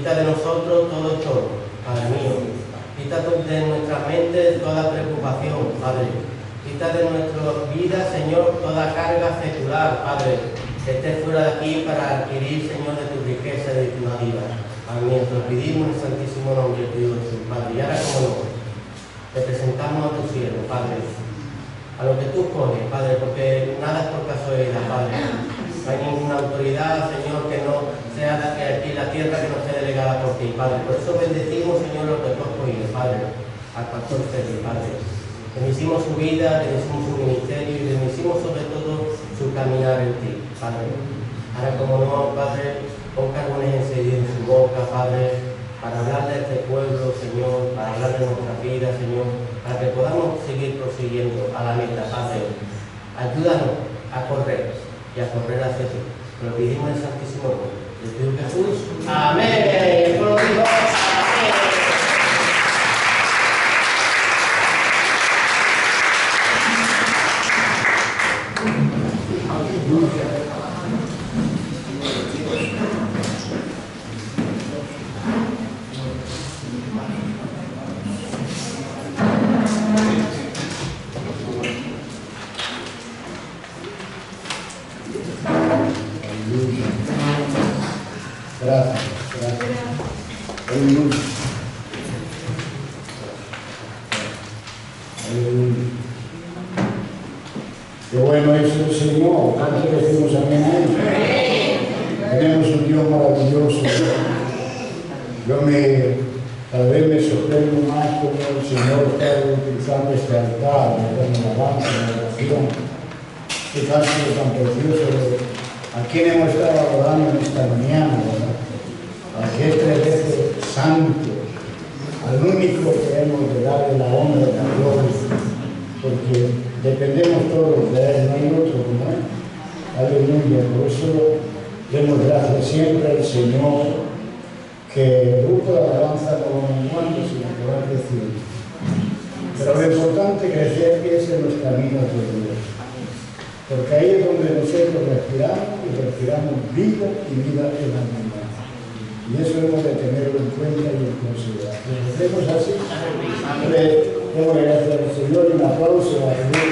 Quita de nosotros todo estorbo, Padre mío. Quita de nuestra mente toda preocupación, Padre. Quita de nuestra vida, Señor, toda carga secular, Padre, que esté fuera de aquí para adquirir, Señor, de tu riqueza y de tu vida. Amén. Te lo pedimos en el santísimo nombre de Dios, Padre. Y ahora, como no, te presentamos a tu cielo, Padre, a lo que tú pones, Padre, porque nada es por casualidad, Padre. No hay ninguna autoridad, Señor, que no sea aquí en la tierra que no sea delegada por ti, Padre. Por eso bendecimos, Señor, lo que tú has podido, Padre, al pastor Félix, Padre. Bendecimos su vida, bendecimos su ministerio y bendecimos sobre todo su caminar en ti, Padre. Ahora, como no, Padre, pon carbones encendidos en su boca, Padre, para hablar de este pueblo, Señor, para hablar de nuestra vida, Señor, para que podamos seguir prosiguiendo a la meta, Padre. Ayúdanos a correr y a correr hacia ti. Te lo pedimos en el santísimo nombre de Dios Jesús. Amén. El pueblo dijo, amén. Gracias. Aleluya. Aleluya. Qué bueno es el Señor. ¿Cuánto le decimos amén a Él? Tenemos un Dios maravilloso. Cada vez me sorprendo más cómo el Señor está utilizando este altar, la alabanza, la oración. Qué canto tan precioso. ¿A quién hemos estado adorando en esta mañana, verdad? A que es 3 veces santo, al único que hemos de darle la honra y la gloria, porque dependemos todos de Él, no hay otro como Él. Aleluya. Por eso demos gracias siempre al Señor, que el grupo de alabanza no va menguando, sino que va creciendo. Pero lo importante crecer es en los caminos de Dios, porque ahí es donde nosotros respiramos y respiramos vida y vida en la humanidad. Y eso hemos de tenerlo en cuenta y en consideración. ¿Lo hacemos así? Demos gracias al Señor y un aplauso a Dios.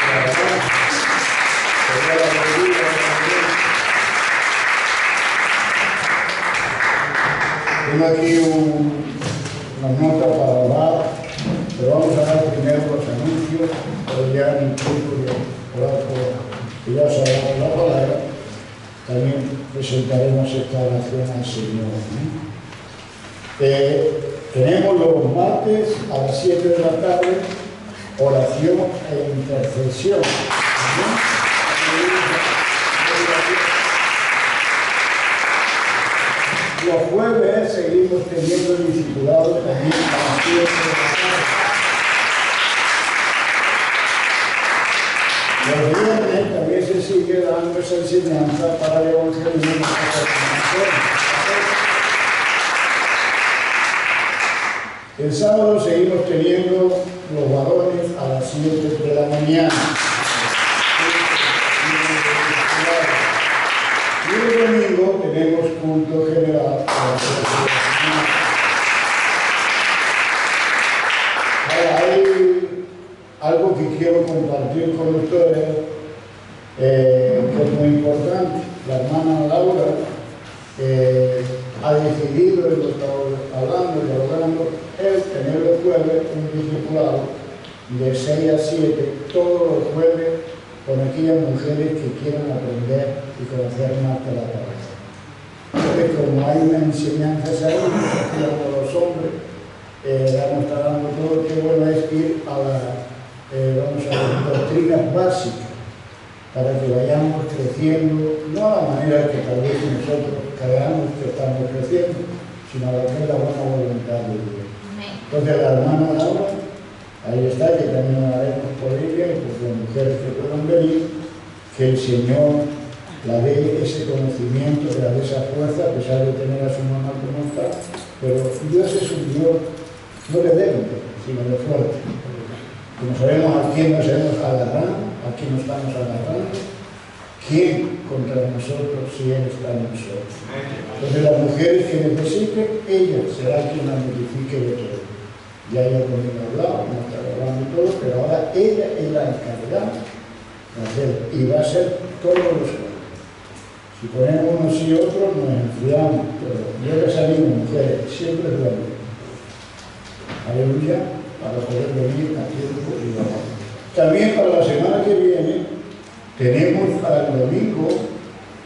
Tengo aquí una nota para orar, pero vamos a dar primero los anuncios, pero ya en el tiempo de orar que ya os ha dado la palabra, también presentaremos esta oración al Señor. Tenemos los martes a las 7 de la tarde, oración e intercesión. Los jueves seguimos teniendo el discipulado también a las 7 de la tarde. Los viernes también se sigue dando esa enseñanza para el evangelismo. El sábado seguimos teniendo los varones a las 7 de la mañana. Y el domingo tenemos culto general a las 7 de la mañana. Ahora, hay algo que quiero compartir con ustedes, que es muy importante. La hermana Laura ha decidido, y lo estaba hablando y dialogando, tener los jueves un discipulado de 6 a 7, todos los jueves, con aquellas mujeres que quieran aprender y conocer más de la palabra. Entonces, como hay una enseñanza ahí, a los hombres, vamos a estar dando todo, qué bueno es ir a las doctrinas básicas, para que vayamos creciendo, no a la manera que tal vez nosotros creamos que estamos creciendo, sino a la que es la buena voluntad de Dios. Entonces, la hermana Laura, ahí está, que también haremos por ella y por las mujeres que puedan venir, que el Señor la dé ese conocimiento, la dé esa fuerza, a pesar de tener a su mamá como está, pero Dios es un Dios no de débil, sino de fuerte. Como sabemos a quién nos hemos agarrado, a quién nos estamos agarrando, ¿quién contra nosotros si Él está en nosotros? Entonces las mujeres que necesiten, ella será quien la notifique de todo. Ya ella conmigo hablaba, no está hablando y todo, pero ahora ella es la encargada de hacer, y va a ser todos los jueves. Si ponemos unos y otros, nos enfriamos, pero yo les animo, mujeres, siempre es bueno. Aleluya, para poder venir a tiempo y hora. También para la semana que viene, tenemos para el domingo,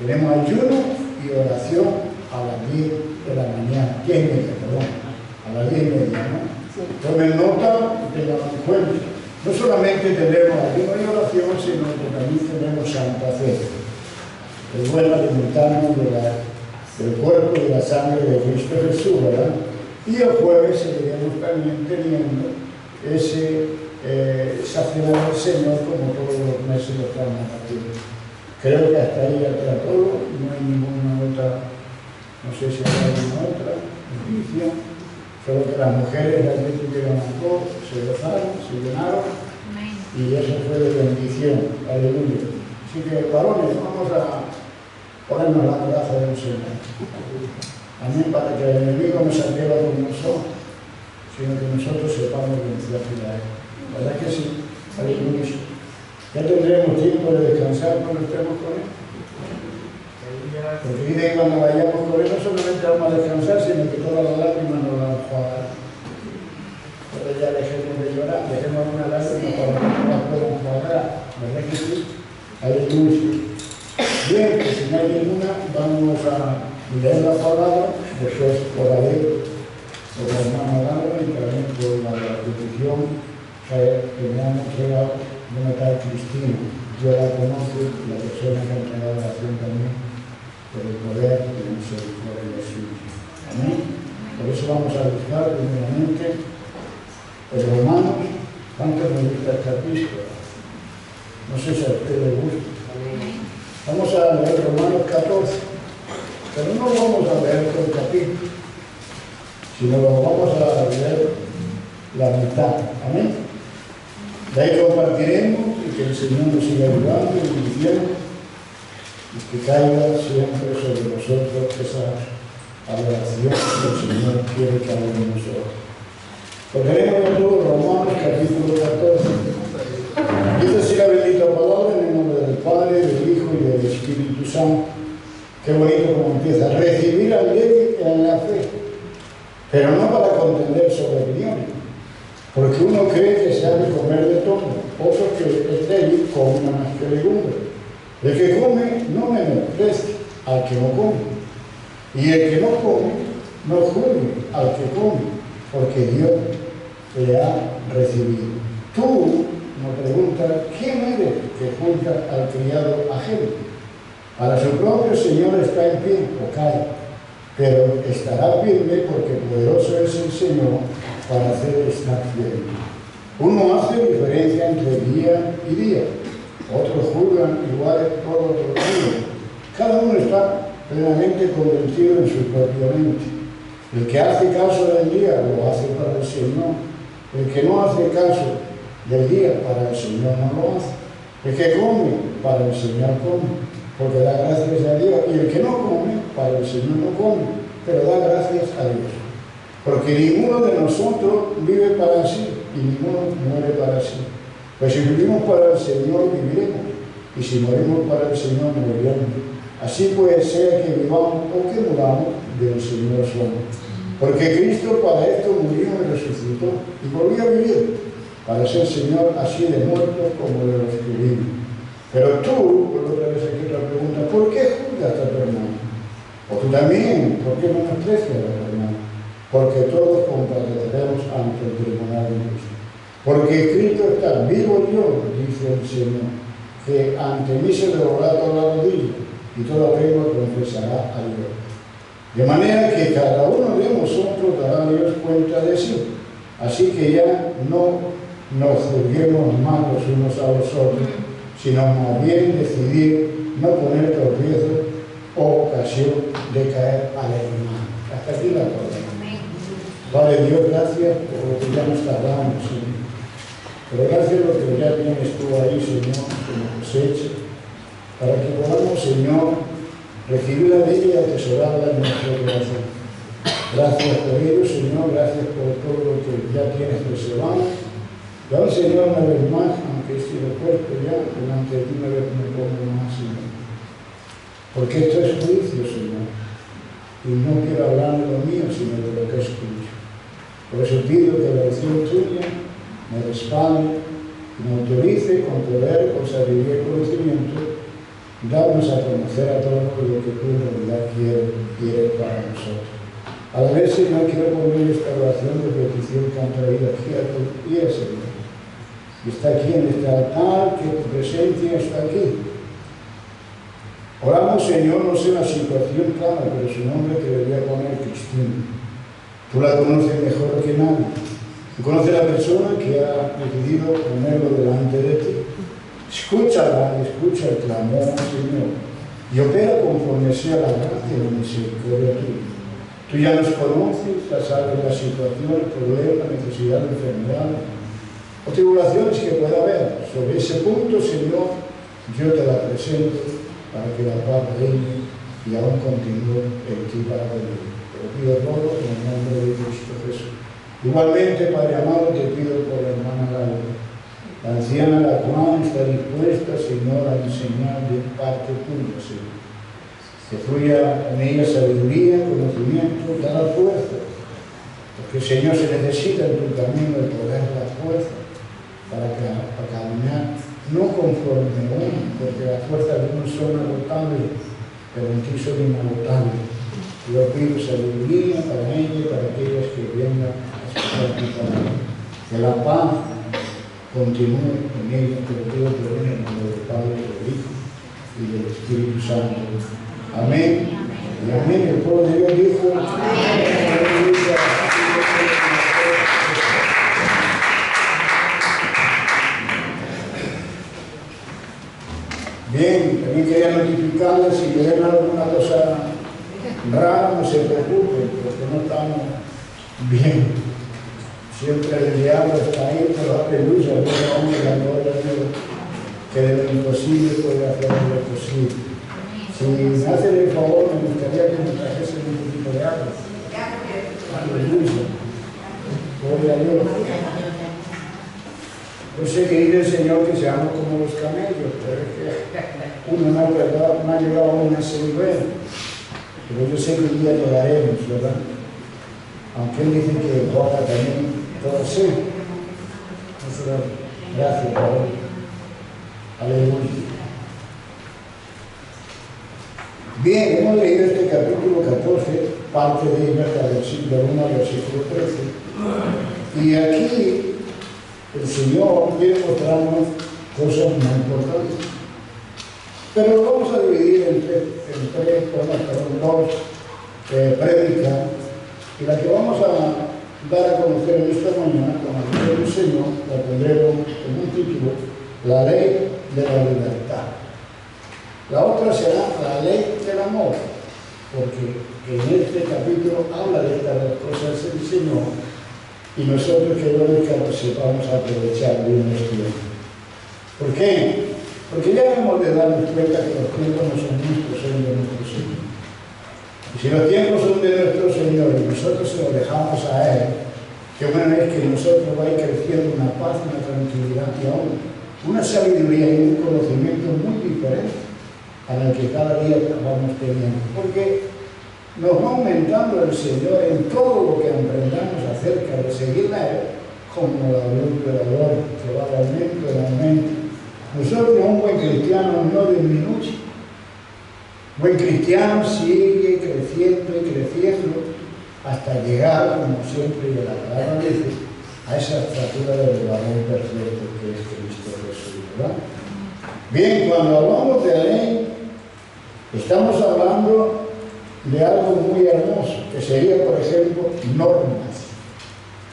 tenemos ayuno y oración a las 10 de la mañana, 10:30, perdón, a las 10:30, ¿no? Tomen nota y tengan en cuenta. No solamente tenemos ayuno y oración, sino que también tenemos Santa Fe. Es bueno alimentarnos del cuerpo y de la sangre de Cristo Jesús, ¿verdad? Y el jueves seguiremos también teniendo esa cena del Señor como todos los meses lo estamos haciendo. Creo que hasta ahí ya está todo, no hay ninguna otra, no sé si hay alguna otra noticia, solo que las mujeres realmente tuvieron algo, se gozaron, se llenaron, y eso fue de bendición, aleluya. Así que, varones, vamos a ponernos la coraza del Señor. Amén, para que el enemigo no se atreva con nosotros, sino que nosotros sepamos vencer a él. ¿Verdad que sí? Aleluya. Ya tendremos tiempo de descansar cuando estemos con él. Porque dice que cuando vayamos con él no solamente vamos a descansar, sino que todas las lágrimas nos las vamos a dar. Entonces ya dejemos de llorar, dejemos una lágrima para que no las podamos pagar. ¿Verdad que sí? Aleluya. Bien, pues si no hay ninguna, vamos a leer la palabra, después oraré por la hermana Laura y también por la petición que me han entregado de una tal Cristina. Yo la conozco, la persona que ha entregado la oración también, por el poder y la misericordia suya. Amén. Por eso vamos a buscar primeramente los Romanos. ¿Cuánto me gusta esta epístola? No sé si a usted le gusta. Vamos a leer Romanos 14, pero no vamos a leer todo el capítulo, sino vamos a leer la mitad. Amén. De ahí compartiremos y que el Señor nos siga ayudando y bendiciendo y que caiga siempre sobre nosotros esa adoración que el Señor quiere que hagamos nosotros. Pues leemos todo Romanos capítulo 14. Dice así la bendita palabra en el nombre del Padre, del Hijo y del Espíritu Santo. Qué bonito como empieza. Recibir al débil en la fe, pero no para contender sobre opiniones, porque uno cree que se ha de comer de todo, otro que es débil come una más que legumbre. El que come no menosprecie al que no come, y el que no come no juzgue al que come, porque Dios le ha recibido. Tú nos preguntas, ¿quién eres que juzga al criado ajeno? Para su propio Señor está en pie o cae, pero estará firme porque poderoso es el Señor para hacer estar firme. Uno hace diferencia entre día y día, otros juzgan iguales todos los días. Cada uno está plenamente convencido en su propia mente. El que hace caso del día lo hace para el Señor. El que no hace caso del día para el Señor no lo hace. El que come para el Señor come, porque da gracias a Dios. Y el que no come para el Señor no come, pero da gracias a Dios. Porque ninguno de nosotros vive para sí y ninguno muere para sí. Pues si vivimos para el Señor, viviremos. Y si morimos para el Señor, moriremos. Así pues, sea que vivamos o que muramos, del Señor somos. Porque Cristo para esto murió y resucitó y volvió a vivir, para ser Señor así de muertos como de los que viven. Pero tú, por otra vez aquí otra pregunta, ¿por qué juzgas a tu hermano? O tú también, ¿por qué menosprecias a tu hermano? Porque todos compareceremos ante el tribunal de Cristo. Porque Cristo está vivo yo, dice el Señor, que ante mí se doblará toda la rodilla y toda lengua confesará a Dios. De manera que cada uno de nosotros dará a Dios cuenta de sí. Así que ya no nos juzguemos más los unos a los otros, sino más bien decidir no poner tropiezo o ocasión de caer al hermano. Hasta aquí la palabra. Padre Dios, gracias por lo que ya nos tardamos, Señor. Pero gracias por lo que ya tienes tú ahí, Señor, como cosecha. para que podamos, Señor, recibirla de ella y atesorarla en nuestro corazón. Gracias por ello, Señor, gracias por todo lo que ya tienes reservado. Y ahora, Señor, una vez más, aunque esté puesto ya delante de ti, una vez me pongo más, Señor. Porque esto es juicio, Señor. Y no quiero hablar de lo mío, sino de lo que escucho. Por eso pido que la oración tuya me respalde y me autorice con poder, con sabiduría y conocimiento, darnos a conocer a todos lo que tú en realidad quieres para nosotros. A la vez, Señor, quiero poner esta oración de petición que han traído aquí a tus pies, Señor. Y está aquí en este altar, que tu presencia está aquí. Oramos, Señor, no sé la situación clara, pero su nombre te debería poner Cristina. Tú la conoces mejor que nadie. Tú conoces a la persona que ha decidido ponerlo delante de ti. Escúchala, escucha el clamor, Señor, y opera conforme sea la gracia y la misericordia tuya. Tú ya nos conoces, ya sabes la situación, el problema, la necesidad, la enfermedad o tribulaciones que pueda haber. Sobre ese punto, Señor, yo te la presento para que la paz reine y aún continúe en ti para venir. Te lo pido todo en el nombre de Cristo Jesús. Igualmente, Padre amado, te pido por la hermana Laura. La anciana, la cual está dispuesta, Señor, a enseñar de parte tuya, Señor. Que fluya en ella sabiduría, conocimiento, dar fuerza. Porque, Señor, se necesita en tu camino el poder, la fuerza, para caminar, no conforme a uno, porque las fuerzas de uno son agotables, pero en ti son inagotables. Yo pido sabiduría para ella y para aquellas que vengan a escuchar tu palabra. Que la paz continúe en ella, te lo pido por en el nombre del Padre, del Hijo y del Espíritu Santo. Amén. Y amén. El pueblo de Dios dijo: amén. Bien, también quería notificarles si ven alguna cosa rara, no se preocupen, porque no estamos bien. Siempre el diablo está ahí, pero aleluya, hombre, la gloria de Dios, que de lo imposible puede hacer lo posible. Si me hacen el favor, me gustaría que me trajesen un poquito de agua. Aleluya. Gloria a Dios. Yo sé que dice el Señor que seamos como los camellos, pero es que uno no ha llegado aún a ese nivel. Pero yo sé que un día llegaremos, ¿verdad? Aunque Él dice que ahora también todo sí. Gracias, Padre. Aleluya. Bien, hemos leído este capítulo 14, parte de ella, del versículo 1 al versículo 13. Y aquí el Señor quiere mostrarnos cosas muy importantes. Pero lo vamos a dividir en dos prédicas. Y la que vamos a dar a conocer en esta mañana, con la ayuda del Señor, la tendremos como un título: La ley de la libertad. La otra será la ley del amor, porque en este capítulo habla de estas dos cosas el Señor, y nosotros queremos que nos sepamos aprovechar de unos tiempos. ¿Por qué? Porque ya hemos de darnos cuenta que los tiempos no son nuestros, son de nuestro Señor. Y si los tiempos son de nuestro Señor y nosotros se los dejamos a Él, qué bueno es que nosotros vaya creciendo una paz, una tranquilidad y aún una sabiduría y un conocimiento muy diferente al que cada día vamos teniendo. Porque nos va aumentando el Señor en todo lo que aprendamos acerca de seguir a Él, como la luz de la gloria, que va de aumento en aumento. Nosotros, un buen cristiano, no disminuye. Buen cristiano sigue creciendo y creciendo hasta llegar, como siempre de la palabra dice, a esa estatura del varón perfecto que es Cristo Jesús, ¿verdad? Bien, cuando hablamos de ley, estamos hablando de algo muy hermoso, que sería, por ejemplo, normas,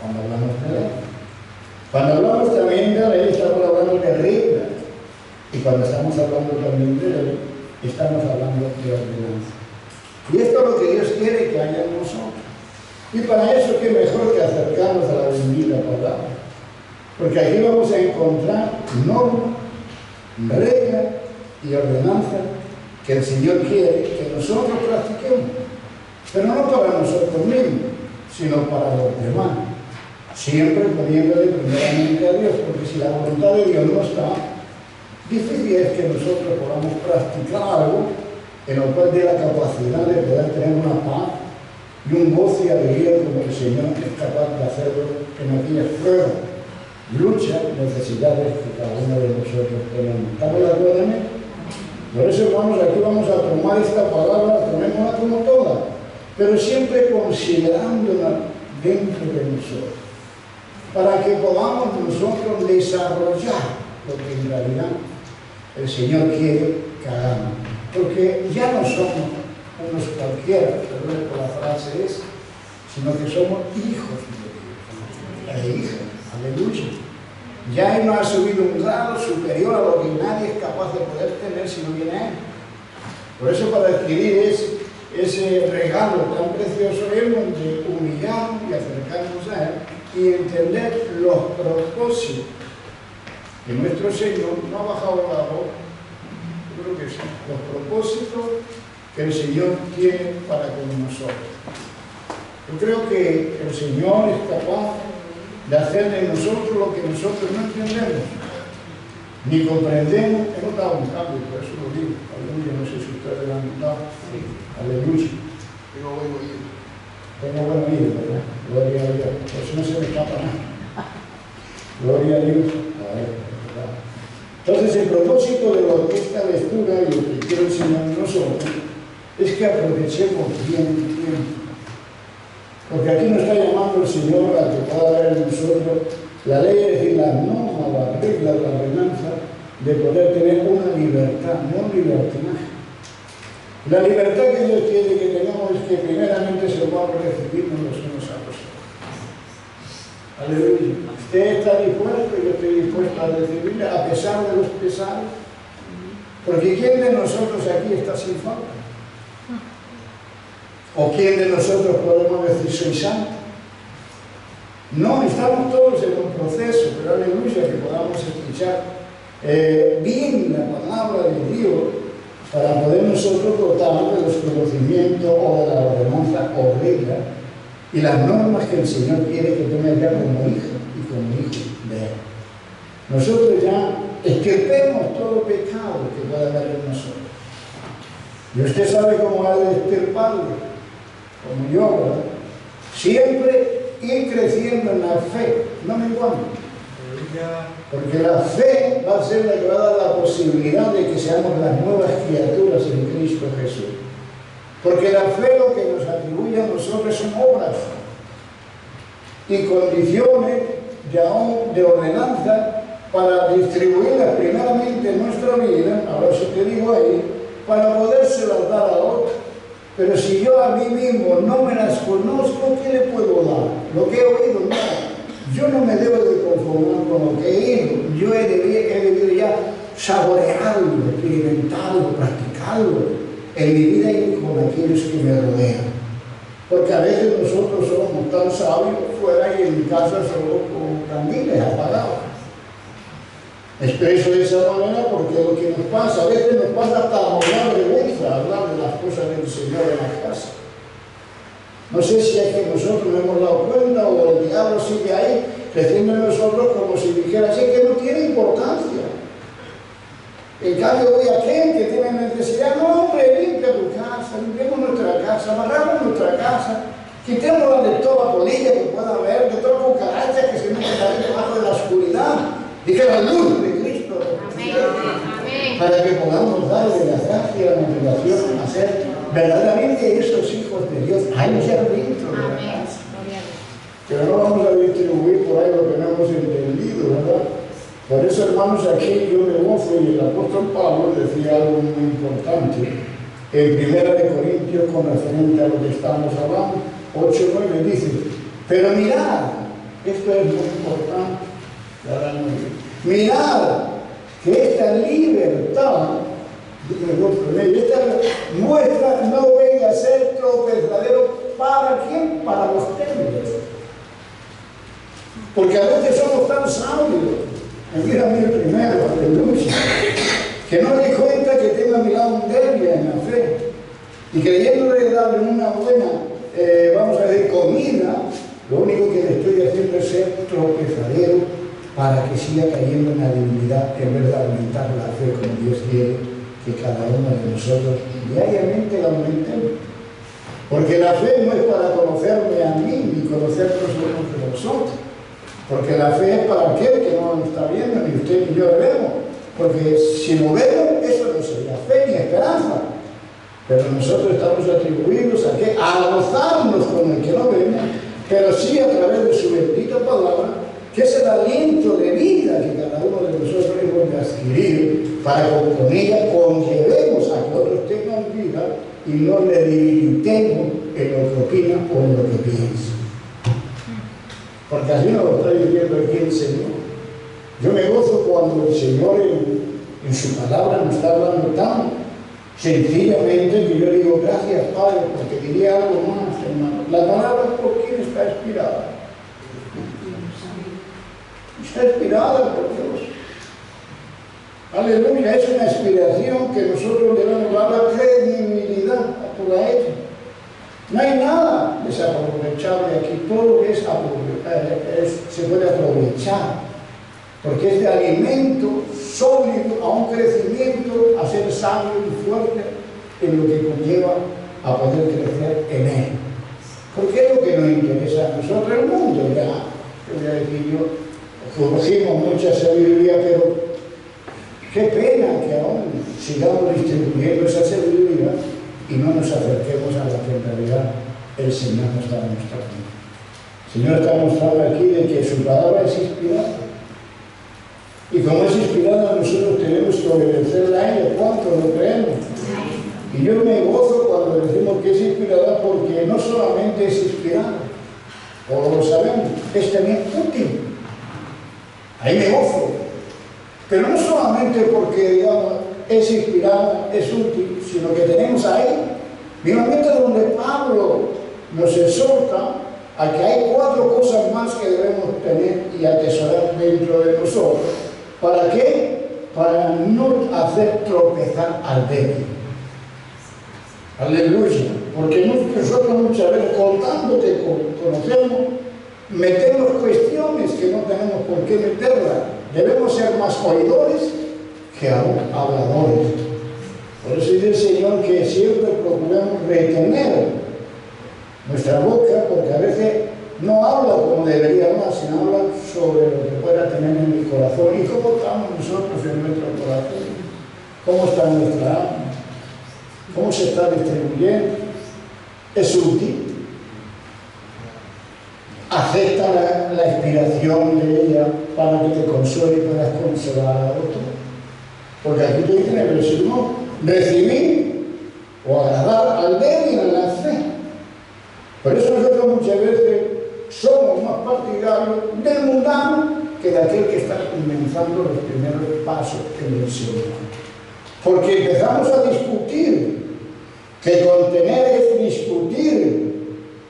cuando hablamos de ley. Cuando hablamos también de ley, estamos hablando de reglas, y cuando estamos hablando también de ley, estamos hablando de ordenanza. Y esto es lo que Dios quiere que haya en nosotros. Y para eso, qué mejor que acercarnos a la bendita palabra. Porque aquí vamos a encontrar normas, reglas y ordenanza que el Señor quiere que nosotros practiquemos, pero no para nosotros mismos, sino para los demás, siempre poniéndole primeramente a Dios, porque si la voluntad de Dios no está, difícil es que nosotros podamos practicar algo en lo cual dé la capacidad de poder tener una paz y un gozo y alegría como el Señor es capaz de hacerlo en aquellas pruebas, luchas, necesidades que cada uno de nosotros tenemos. ¿Estamos de acuerdo en esto? Por eso, hermanos, aquí vamos a tomar esta palabra, tomémosla como toda, pero siempre considerándola dentro de nosotros, para que podamos nosotros desarrollar lo que en realidad el Señor quiere que hagamos. Porque ya no somos unos cualquiera, perdón por la frase esa, sino que somos hijos de Dios, e hijas, aleluya. Ya Él nos ha subido un grado superior a lo que nadie es capaz de poder tener si no viene a Él. Por eso, para adquirir ese regalo tan precioso, hemos de humillarnos y acercarnos a Él y entender los propósitos que nuestro Señor no ha bajado la voz. Yo creo que sí, los propósitos que el Señor tiene para con nosotros. Yo creo que el Señor es capaz de hacer de nosotros lo que nosotros no entendemos ni comprendemos. He notado un cambio, por eso lo digo. Aleluya, no sé si ustedes lo han notado. Sí. Aleluya. Tengo buen oído. Tengo buen oído, ¿verdad? Gloria a Dios. Por eso no se me escapa nada. Gloria a Dios. A ver, ¿verdad? Entonces, el propósito de esta lectura y lo que quiero enseñar a nosotros es que aprovechemos bien el tiempo. Porque aquí nos está llamando el Señor a que pueda haber en nosotros la ley, es decir, las normas, las reglas, la ordenanza de poder tener una libertad, no un libertinaje. La libertad que Dios quiere que tengamos es que primeramente se va a recibirnos los unos a los otros. Aleluya. Usted está dispuesto, yo estoy dispuesto a recibirle a pesar de los pesares. Porque ¿quién de nosotros aquí está sin falta? ¿O quién de nosotros podemos decir soy santo? No, estamos todos en un proceso, pero aleluya que podamos escuchar bien la palabra de Dios para poder nosotros dotar de los conocimientos o de la ordenanza o regla y las normas que el Señor quiere que tenga ya como hija y como hijo de Él. Nosotros ya extirpemos todo pecado que pueda haber en nosotros. Y usted sabe cómo ha de extirparlo, como yo, ¿verdad? Siempre ir creciendo en la fe, no menguando. Porque la fe va a ser la que va a dar la posibilidad de que seamos las nuevas criaturas en Cristo Jesús. Porque la fe lo que nos atribuye a nosotros son obras y condiciones de ordenanza para distribuirlas primeramente en nuestra vida, ahora eso te digo ahí, para podérselas dar a otros. Pero si yo a mí mismo no me las conozco, ¿qué le puedo dar? Lo que he oído, no. Yo no me debo de conformar con lo que he oído. Yo he debido ya saborearlo, experimentarlo, practicarlo en mi vida y con aquellos que me rodean. Porque a veces nosotros somos tan sabios fuera y en mi casa solo con candiles apagados. Expreso de esa manera porque lo que nos pasa, a veces nos pasa hasta hablar vergüenza, hablar de las cosas del Señor en la casa. No sé si es que nosotros no hemos dado cuenta o el diablo sigue ahí, creciendo en nosotros como si dijera así que no tiene importancia. En cambio, hoy aquel que tiene necesidad, no, hombre, limpia tu casa, limpiemos nuestra casa, barramos nuestra casa, quitémosla de toda polilla que pueda haber, de toda cucaracha que se mete ahí debajo de la oscuridad. Y que la luz de Cristo para que podamos darle la gracia y la motivación a ser verdaderamente esos hijos de Dios allá dentro de la casa. Pero no vamos a distribuir por ahí lo que no hemos entendido, ¿verdad? Por eso, hermanos, aquí yo me gozo y el apóstol Pablo decía algo muy importante en 1 Corintios con referente a lo que estamos hablando, 8:9 dice, pero mirad, esto es muy importante. Mirad que esta libertad, esta muestra no venga a ser tropezadero para quién, para los débiles. Porque a veces somos tan sabios. Mira a mí el primero, aleluya. Que no me cuenta que tengo a mi lado un débil en la fe. Y creyéndole darle una buena, vamos a decir, comida, lo único que le estoy haciendo es ser tropezadero para que siga cayendo en la debilidad, en vez de aumentar la fe como Dios quiere que cada uno de nosotros diariamente la aumentemos. Porque la fe no es para conocerme a mí, ni conocernos unos de nosotros. Porque la fe es para aquel que no lo está viendo, ni usted ni yo lo vemos. Porque si lo vemos, eso no sería fe ni esperanza. Pero nosotros estamos atribuidos a ¿qué? A gozarnos con el que no vemos, pero sí a través de su bendita palabra, que es el aliento de vida que cada uno de nosotros hemos de adquirir para que con ella conllevemos a que otros tengan vida y no le debilitemos en lo que opina o en lo que piensa. Porque así nos lo está diciendo aquí el Señor. Yo me gozo cuando el Señor en su palabra nos está hablando tan sencillamente que yo digo, gracias Padre, porque diría algo más, hermano. La palabra, ¿por quién está inspirada? Está inspirada por Dios. Aleluya, es una inspiración que nosotros debemos dar la credibilidad a toda ella. No hay nada desaprovechable aquí, todo se puede aprovechar, porque es de alimento sólido a un crecimiento, a ser sabio y fuerte en lo que conlleva a poder crecer en él. Porque es lo que nos interesa a nosotros, el mundo ya, voy a decir yo, conocimos mucha sabiduría, pero qué pena que aún sigamos distribuyendo esa sabiduría y no nos acerquemos a la que en realidad el Señor nos está mostrando. El Señor está mostrando aquí de que su palabra es inspirada. Y como es inspirada, nosotros tenemos que obedecerla a ella. ¿Cuánto lo creemos? Y yo me gozo cuando decimos que es inspirada, porque no solamente es inspirada, o lo sabemos, es también útil. Ahí me gozo. Pero no solamente porque, digamos, es inspirada, es útil, sino que tenemos ahí, finalmente donde Pablo nos exhorta a que hay 4 cosas más que debemos tener y atesorar dentro de nosotros. ¿Para qué? Para no hacer tropezar al débil. Aleluya. Porque nosotros muchas veces, contando que conocemos, metemos cuestiones que no tenemos por qué meterlas. Debemos ser más oidores que aún habladores. Por eso dice el Señor que siempre procuramos retener nuestra boca, porque a veces no habla como debería hablar, sino habla sobre lo que pueda tener en el corazón. ¿Y cómo estamos nosotros en nuestro corazón? ¿Cómo está nuestra alma? ¿Cómo se está distribuyendo? ¿Es útil? Acepta la inspiración de ella para que te consuele y puedas consolar a otro. Porque aquí te dice en el versículo, recibir o agradar al débil en la fe. Por eso nosotros muchas veces somos más partidarios del mundano que de aquel que está comenzando los primeros pasos en el Señor. Porque empezamos a discutir, que contener es discutir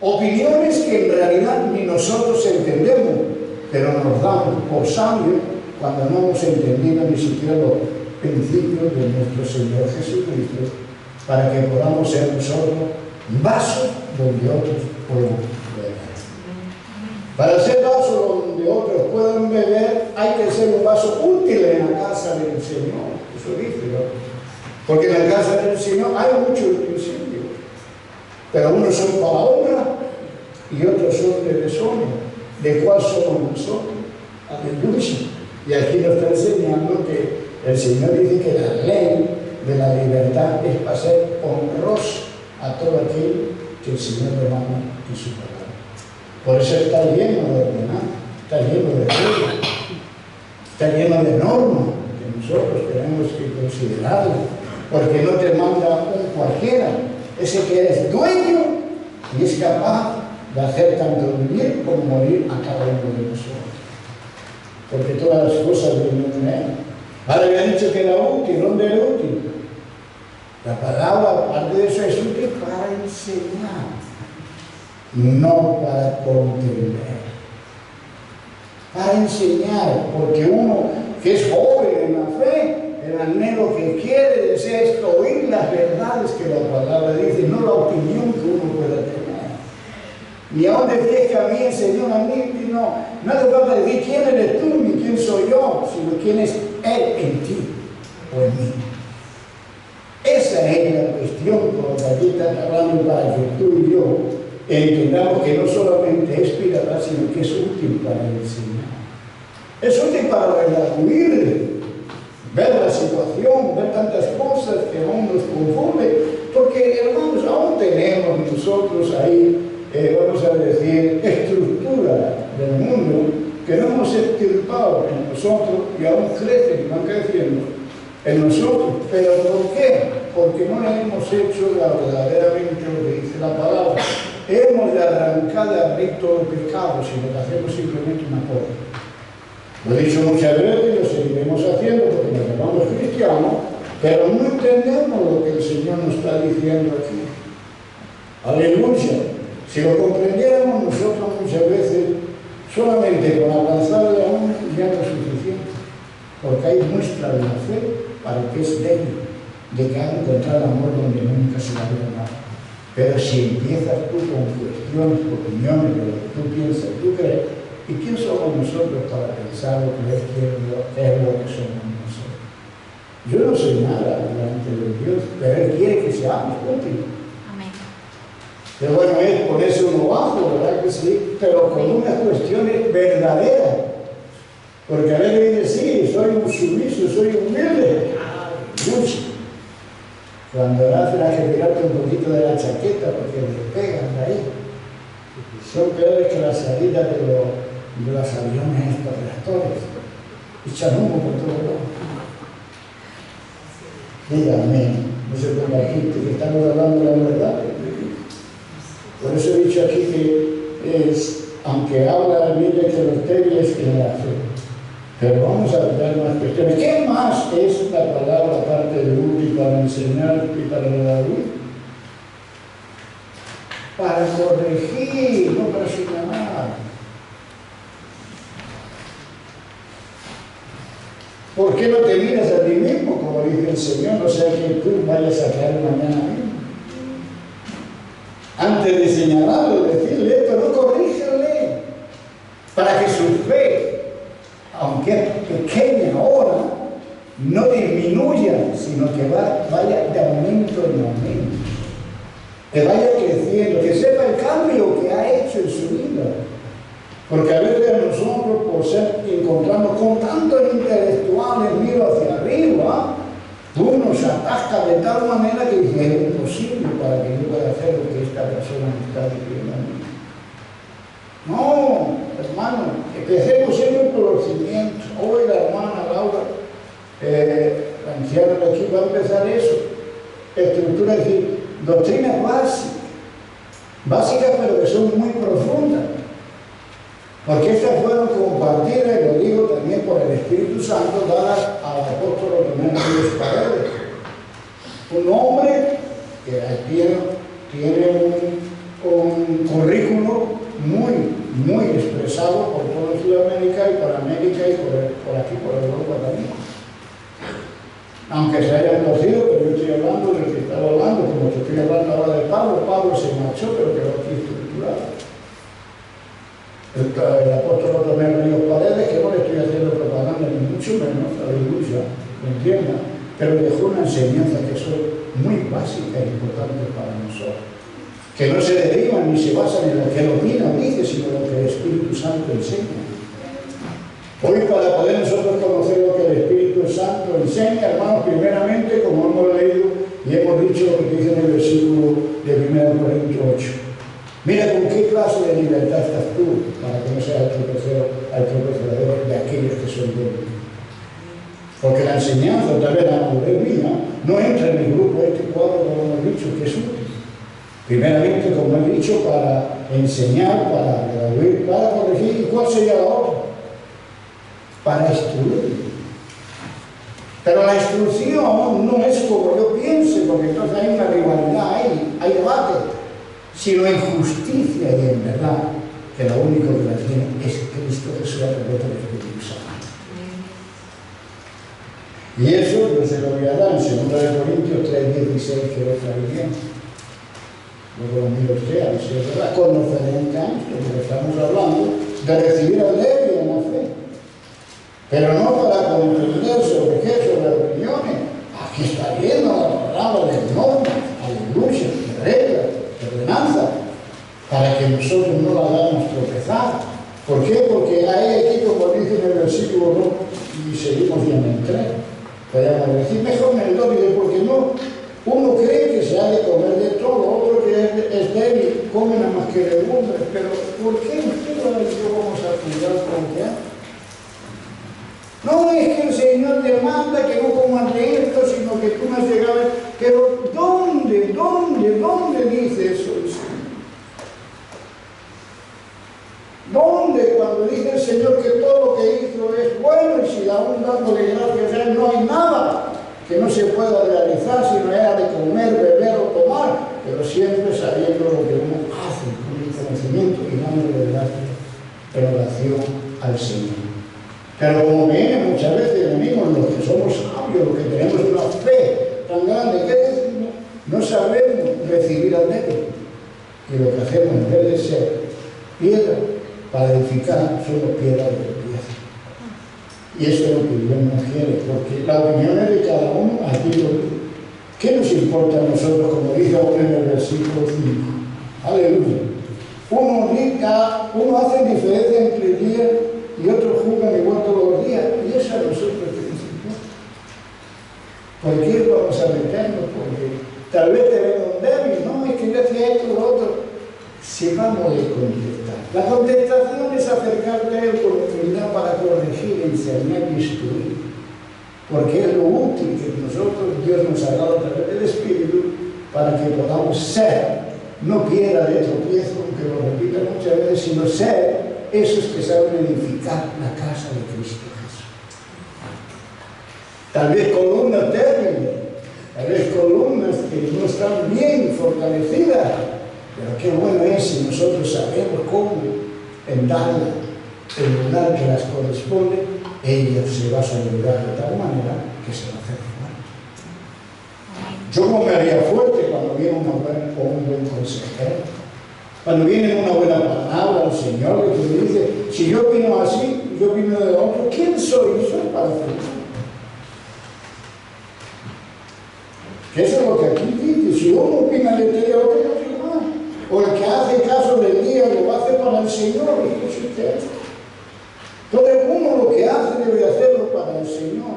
opiniones que en realidad ni nosotros entendemos, pero nos damos por sabios cuando no hemos entendido ni siquiera los principios de nuestro Señor Jesucristo, para que podamos ser nosotros vasos donde otros puedan beber. Para ser vasos donde otros puedan beber, hay que ser un vaso útil en la casa del Señor. Eso dice, ¿no? Porque en la casa del Señor hay muchos principios, pero unos son para honra y otros son de deshonra. ¿De cuál somos nosotros? Aleluya. Y aquí nos está enseñando que el Señor dice que la ley de la libertad es para ser honroso a todo aquel que el Señor demanda en su palabra. Por eso está lleno de ordenanzas, está lleno de reglas, está lleno de normas que nosotros tenemos que considerarlo. Porque no te manda un cualquiera, ese que es dueño y es capaz de hacer tanto vivir como morir a cada uno de nosotros. Porque todas las cosas vienen de él. Ahora me ha dicho que era útil. ¿Dónde era útil? La palabra, aparte de eso, es útil para enseñar, no para contender. Para enseñar, porque uno que es joven en la fe, el anhelo que quiere, desea es oír las verdades que la palabra dice, no la opinión que uno pueda tener. Y aún decís que a mí, Señor, a mí, no hace falta decir quién eres tú ni quién soy yo, sino quién es Él en ti o en mí. Esa es la cuestión por la que aquí están hablando, para que tú y yo entendamos que no solamente es piedad, sino que es útil para enseñar. Es útil para redarguir, ver la situación, ver tantas cosas que aún nos confunden, porque, hermanos, aún tenemos nosotros ahí, vamos a decir, estructura del mundo que no hemos extirpado en nosotros y aún crecen y van creciendo en nosotros. ¿Pero por qué? Porque no hemos hecho verdaderamente lo que dice la palabra. Hemos de arrancar de abrir todo el pecado, sino que hacemos simplemente una cosa. Lo he dicho muchas veces y lo seguiremos haciendo porque nos llamamos cristianos, pero no entendemos lo que el Señor nos está diciendo aquí. Aleluya. Si lo comprendiéramos nosotros muchas veces, solamente con alcanzar de aún ya no es suficiente, porque hay muestra de la fe para el que es débil, de que ha encontrado amor donde nunca se ha habido nada. Pero si empiezas tú con cuestiones, opiniones de lo que tú piensas, tú crees, ¿y quién somos nosotros para pensar lo que Él quiere es lo que somos nosotros? Yo no soy nada delante de Dios, pero Él quiere que seamos útiles. Pero bueno, es ponerse uno bajo, ¿verdad que sí? Pero con unas cuestiones verdaderas. Porque a veces dice, sí, soy un sumiso, soy humilde. Mucho. Cuando haces a retirarte un poquito de la chaqueta porque despegan de ahí. Son peores que las salidas de los aviones estos reactores. Echan humo por todo lado. Díganme, no se ponga aquí, que estamos hablando de la verdad. Por eso he dicho aquí que aunque habla la Biblia que los débiles en la fe. Pero vamos a ver más cuestiones. ¿Qué más es la palabra aparte de útil para enseñar y para redarguir? Para corregir, no para señalar. ¿Por qué no te miras a ti mismo, como dice el Señor? No sea que tú vayas a caer mañana mismo. Antes de señalarlo, decirle esto, no corrígele, para que su fe, aunque es pequeña ahora, no disminuya, sino que vaya de aumento en aumento, que vaya creciendo, que sepa el cambio que ha hecho en su vida. Porque a veces nosotros, por ser encontramos con tantos intelectuales, miro hacia arriba, uno se atasca de tal manera que dice, es imposible para que yo pueda hacer lo que esta persona me está diciendo a mí. No, hermano, empecemos siempre por los cimientos. Hoy la hermana Laura, la anciana de aquí, va a empezar eso. Estructura, es decir, doctrinas básicas, pero que son muy profundas. Porque estas fueron compartidas, y lo digo también por el Espíritu Santo, dadas al apóstol Romano Ríos Paredes. Un hombre que tiene un currículo muy expresado por toda Sudamérica y por América y por aquí, por Europa también. Aunque se hayan conocido, pero yo estoy hablando del que estaba hablando, como te estoy hablando ahora de Pablo. Pablo se marchó, pero quedó aquí estructurado. El apóstol Romano Ríos Paredes, que no le estoy haciendo propaganda ni mucho menos, aleluya, ¿me entiendan? Pero dejó una enseñanza que es muy básica e importante para nosotros, que no se derivan ni se basan en lo que el opina o dice, sino en lo que el Espíritu Santo enseña. Hoy, para poder nosotros conocer lo que el Espíritu Santo enseña, hermanos, primeramente, como hemos leído y hemos dicho lo que dice en el versículo de 1 Corintios 8. Mira con qué clase de libertad estás tú, para que no seas el tropezadero de aquellos que son débiles. Porque la enseñanza, tal vez la madurez mía, no entra en el grupo este cuadro, como hemos dicho, que es útil. Primeramente, como he dicho, para enseñar, para redarguir, para corregir. ¿Y cuál sería la otra? Para instruir. Pero la instrucción no es como yo piense, porque entonces hay una rivalidad, hay debate, sino en justicia y en verdad, que lo único que la tiene es Cristo Jesús a través del Espíritu Santo. Y eso yo se lo voy a dar en 2 Corintios 3:16, que lo trae bien. Luego lo miro usted, a ver si es verdad, con referente a esto, porque estamos hablando de recibir al débil en la fe. Pero no para contender sobre qué, sobre opiniones. Aquí está lleno la palabra de normas, aleluya, de reglas, de ordenanzas, para que nosotros no la hagamos tropezar. ¿Por qué? Porque hay aquí, como dice en el versículo 2, y seguimos en el 3, podríamos decir mejor en el 2, porque no, uno cree que se ha de comer de todo, otro que es débil, come nada más que legumbres, pero ¿por qué usted y yo vamos a cuidar con qué? No es que el Señor te manda que no comas de esto, sino que tú no has llegado. Pero ¿dónde dice eso el Señor? ¿Dónde cuando dice el Señor que todo lo que hizo es bueno y si aún dándole gracias a Él no hay nada que no se pueda realizar, sino era de comer, beber o tomar, pero siempre sabiendo lo que uno hace con el conocimiento y dándole gracias en oración al Señor? Pero como viene muchas veces venimos los que somos sabios, los que tenemos una fe tan grande, que decimos, no sabemos recibir al débil. Y lo que hacemos en vez de ser piedra para edificar, somos piedras de tropiezo. Y eso es lo que Dios nos quiere, porque las opiniones de cada uno, aquí lo dice. ¿Qué nos importa a nosotros, como dice aún en el versículo 5? Aleluya. Uno hace diferencia entre el día y otros juzgan igual todos los días, y eso a nosotros que nos importa. ¿Por qué vamos a meternos? Porque tal vez te ven un débil, no, es que yo hacía esto o lo otro. Si vamos a contestar. La contestación es acercarte a Él con humildad para corregir, enseñar y instruir. Porque es lo útil que nosotros, Dios nos ha dado a través del Espíritu, para que podamos ser, no piedra de tropiezo, aunque lo repita muchas veces, sino ser esos que saben edificar la casa de Cristo Jesús. Tal vez columnas débiles, tal vez columnas que no están bien fortalecidas, pero qué bueno es si nosotros sabemos cómo en darle el lugar que las corresponde, ella se va a asegurar de tal manera que se va a hacer fuerte. Yo no me haría fuerte cuando viene un buen consejero. Cuando viene una buena palabra al Señor, que te dice, si yo opino así, yo opino de otro, ¿quién soy yo para hacerlo? Que eso es lo que aquí dice, si uno opina de ti, otro no opina más. O el que hace caso del día lo hace para el Señor, y eso es esto. Entonces uno lo que hace debe hacerlo para el Señor.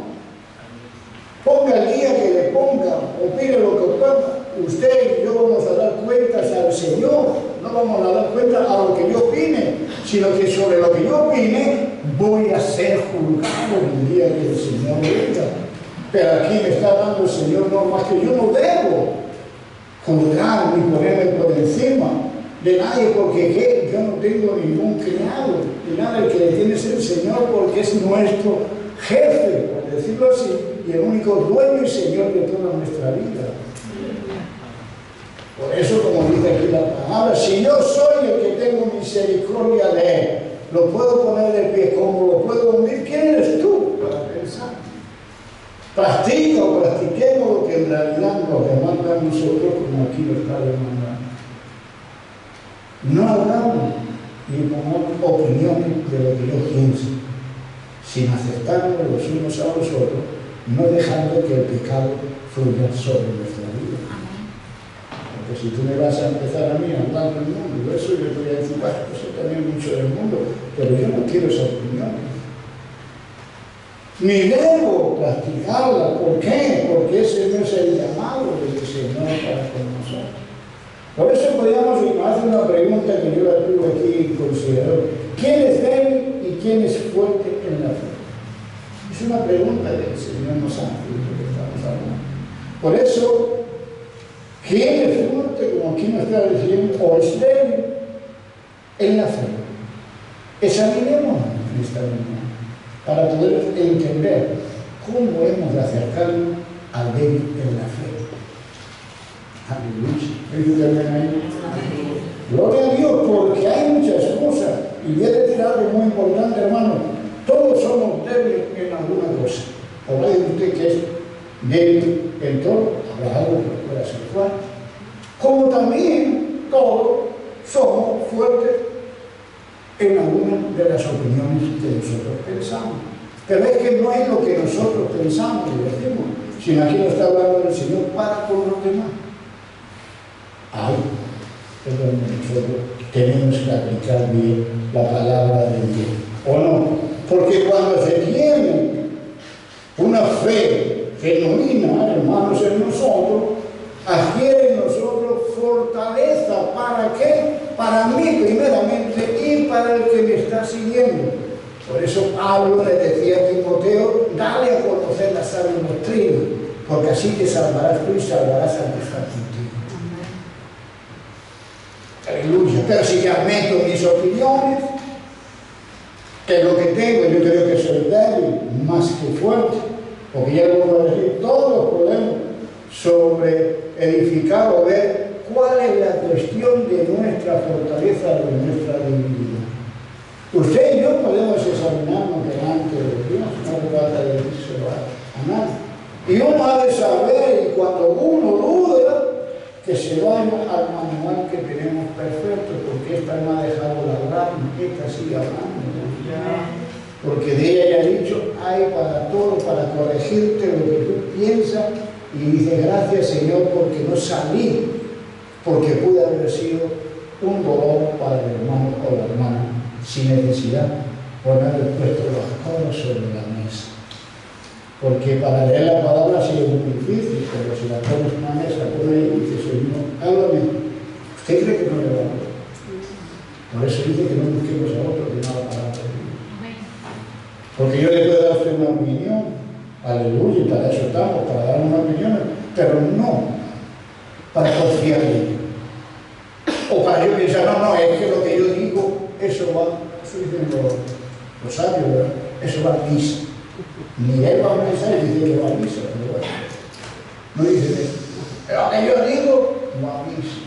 Ponga el día que le ponga, opine lo que opina, usted y yo vamos a dar cuentas al Señor. No vamos a dar cuenta a lo que yo opine, sino que sobre lo que yo opine voy a ser juzgado el día que el Señor venga. Pero aquí me está dando el Señor normas que yo no debo juzgar ni ponerme por encima de nadie, porque ¿qué? Yo no tengo ningún criado, ni nada. El que le tiene es el Señor, porque es nuestro jefe, por decirlo así, y el único dueño y Señor de toda nuestra vida. Por eso, como dice aquí la palabra, si yo soy el que tengo misericordia de Él, lo puedo poner de pie, como lo puedo hundir, ¿quién eres tú para pensar? Practica o practiquemos lo que en realidad nos demanda a nosotros, como aquí lo está demandando. No hablamos ni pongamos opiniones de lo que yo pienso, sin aceptarnos los unos a los otros, no dejando que el pecado fluya sobre nuestra vida. Porque si tú me vas a empezar a mí hablando del mundo, eso yo te voy a decir, bueno, eso también mucho del mundo, pero yo no quiero esa opinión. Ni debo practicarla. ¿Por qué? Porque ese no es el llamado del Señor para con nosotros. Por eso podríamos hacer una pregunta que yo la tuve aquí considerado. ¿Quién es débil y quién es fuerte en la fe? Es una pregunta que el Señor nos hace, de lo que estamos hablando. Por eso, ¿quién es fuerte, como aquí nos está diciendo, o es débil en la fe? Examinemos en esta mañana para poder entender cómo hemos de acercarnos al débil en la fe. Aleluya. Gloria a Dios, porque hay muchas cosas. Y voy a decir algo muy importante, hermano. Todos somos débiles en alguna cosa. O va a decir usted que es débil en todo, habrá algo que pueda ser fuerte. Como también todos somos fuertes en algunas de las opiniones que nosotros pensamos. Pero es que no es lo que nosotros pensamos y decimos, sino aquí nos está hablando el Señor para con los demás. Ahí es donde nosotros tenemos que aplicar bien la palabra de Dios, ¿o no? Porque cuando se tiene una fe genuina, hermanos, en nosotros, adquiere en nosotros fortaleza. ¿Para qué? Para mí primeramente y para el que me está siguiendo. Por eso Pablo le decía a Timoteo, dale a conocer la sana doctrina, porque así te salvarás tú y salvarás a tus contigo. Aleluya. Pero si ya meto mis opiniones, que es lo que tengo, yo creo que soy débil más que fuerte, porque ya lo voy a decir, todos podemos sobre edificar o ver cuál es la cuestión de nuestra fortaleza o de nuestra debilidad. Usted y yo podemos examinarnos delante de Dios, no se trata de decírselo a nadie. Y uno ha de saber, y cuando uno duda, que se vaya al manual que tenemos perfecto, porque esta no ha dejado de hablar, esta sigue hablando. Porque de ella ya he dicho, hay para todo, para corregirte lo que tú piensas, y dice, gracias Señor, porque no salí, porque pude haber sido un dolor para el hermano o la hermana, sin necesidad por haber puesto los codos sobre la mesa. Porque para leer la palabra sí es muy difícil, pero si la pones en una mesa, pone ahí y dice, Señor, háblame. ¿Usted cree que no le va a hablar? Por eso dice que no busquemos a otro que no la palabra de Dios. Porque yo le puedo dar a usted una opinión, aleluya, y para eso estamos, para dar una opinión, pero no para confiar en ella. O para yo pensar, no, es que lo que yo digo, eso va, eso dicen los sabios, ¿verdad? Eso va a misa. Ni él va a pensar y dice que va a misa, pero bueno, no dice eso. Pero lo que yo digo, va a misa.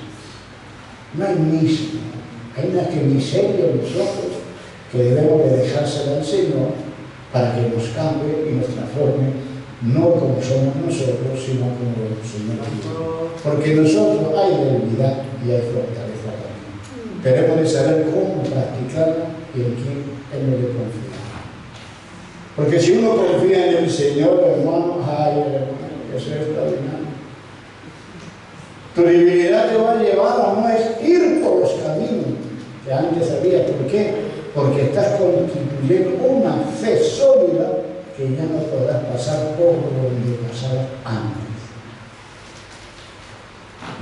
No hay misa, hay una que miseria en nosotros que debemos de dejársela al Señor para que nos cambie y nos transforme, no como somos nosotros, sino como el Señor quiere. Porque en nosotros hay debilidad y hay fortaleza también. Tenemos de saber cómo practicarla y en quién hemos de confiar. Porque si uno confía en el Señor, hermano, ay, hermano, eso es extraordinario. Tu debilidad te va a llevar a no es ir por los caminos que antes había. ¿Por qué? Porque estás constituyendo una fe sólida que ya no podrás pasar por donde pasabas antes.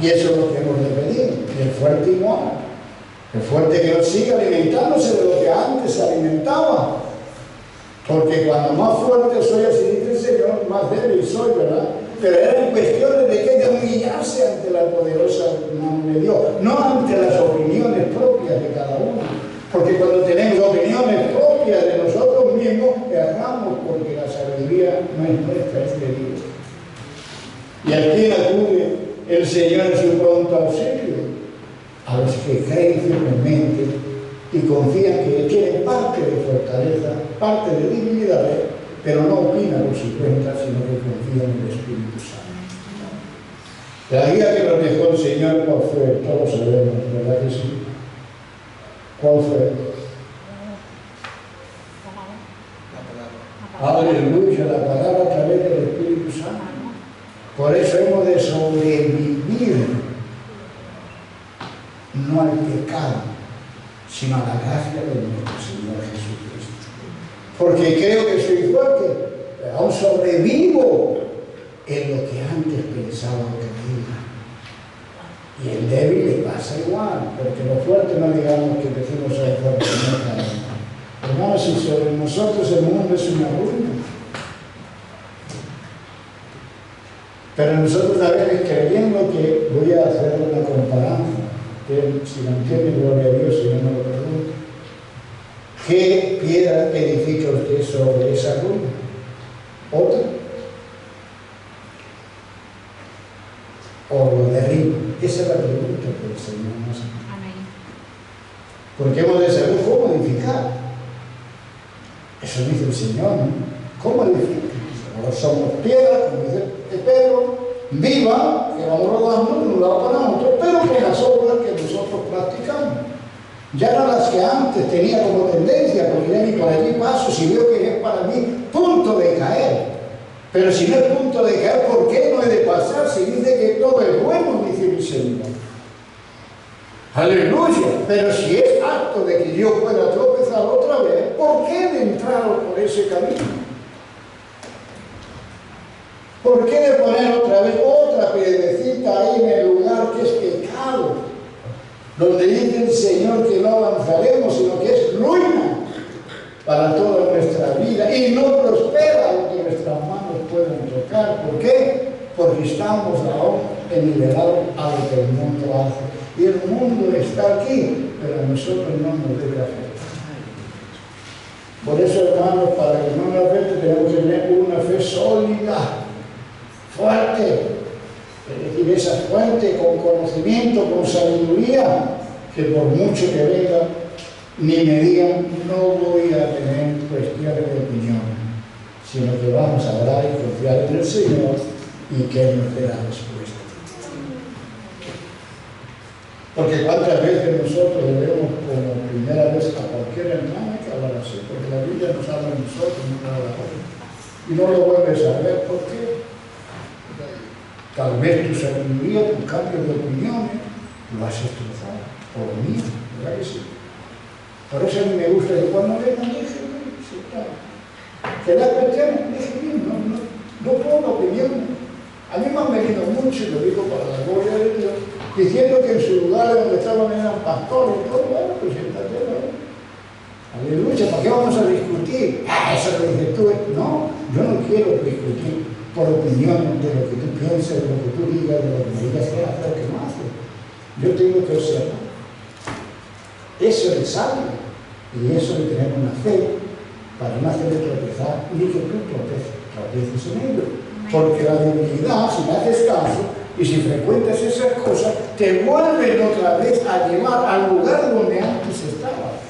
Y eso es lo que hemos de pedir. El fuerte igual. El fuerte que nos siga alimentándose de lo que antes se alimentaba. Porque cuando más fuerte soy, así dice el Señor, más débil soy, ¿verdad? Pero eran cuestiones de que de humillarse ante la poderosa mano de Dios, no ante las opiniones propias de cada uno. Porque cuando tenemos opiniones propias de nosotros mismos, erramos porque la sabiduría no es nuestra, es de Dios. ¿Y a quién acude el Señor en su pronto auxilio? A los que creen firmemente y confían que tienen parte de fortaleza, parte de divinidades, pero no opinan por su cuenta, sino que confían en el Espíritu Santo. La guía que nos dejó el Señor, ¿cuál fue? Todos sabemos, ¿verdad que sí? ¿Cuál fue? Aleluya, la palabra a través del Espíritu Santo. Por eso hemos de sobrevivir, no al pecado, sino a la gracia de nuestro Señor Jesucristo. Porque creo que soy fuerte, pero aún sobrevivo en lo que antes pensaba que era. Y el débil le pasa igual, porque lo fuerte no digamos que decimos ser fuerte, no cada uno. Hermanos, si sobre nosotros el mundo es una ruina, pero nosotros a veces creyendo que voy a hacer una comparanza, que si lo entiende, gloria a Dios, si no me lo pregunto, ¿qué piedra edifica usted sobre esa ruina? ¿Otra? ¿O lo derriba? Esa es la pregunta que el Señor nos hace. Amén. Porque hemos de saber cómo edificar. Eso dice el Señor, ¿no? ¿Cómo edificar? Ahora somos piedras, como dice Pedro, viva, que vamos rodando de un lado para otro, pero con las obras que nosotros practicamos. Ya no las que antes tenía como tendencia, porque ya ni por allí paso, si veo que es para mí punto de caer. Pero si no es punto de caer, ¿por qué no he de pasar? Si dice que todo es bueno, dice mi Señor. Aleluya. Pero si es acto de que yo pueda tropezar otra vez, ¿por qué de entrar por ese camino? ¿Por qué de poner otra vez otra piedrecita ahí en el lugar que es pecado? Donde dice el Señor que no avanzaremos, sino que es ruina para toda nuestra vida y no prospera lo que nuestras manos pueden tocar. ¿Por qué? Porque estamos aún nivelados a lo que el mundo hace. Y el mundo está aquí, pero a nosotros no nos debe afectar. Por eso, hermanos, para que no nos afecte, tenemos que tener una fe sólida, fuerte, es decir, esa fuente con conocimiento, con sabiduría, que por mucho que venga, ni me digan, no voy a tener cuestiones de opinión, sino que vamos a hablar y confiar en el Señor y que Él nos dé la respuesta. Porque cuántas veces nosotros debemos, como primera vez a cualquier hermano, que hablar así, porque la Biblia nos habla a nosotros, no habla a otros, y no lo vuelves a ver, ¿por qué? Tal vez tu sabiduría, tu cambio de opiniones, lo has destrozado, por lo mío, ¿verdad que sí? Por eso a mí me gusta que cuando vengan, déjenme, que la cuestión, déjenme, no pongo opinión. A mí me han venido mucho, y lo digo para la gloria de Dios, diciendo que en su lugar donde estaban eran pastores y todo, bueno, pues siéntate, ¿no? Aleluya, ¿para qué vamos a discutir? Eso lo dices tú. No, yo no quiero discutir por opinión de lo que tú piensas, de lo que tú digas, de lo que me digas que haces o que no haces. Yo tengo que observar. Eso es sabio. Y eso de tener una fe para no hacerle tropezar, ni que tú tropeces en ello. Porque la debilidad, si me haces caso, y si frecuentas esas cosas, te vuelven otra vez a llevar al lugar donde antes estabas.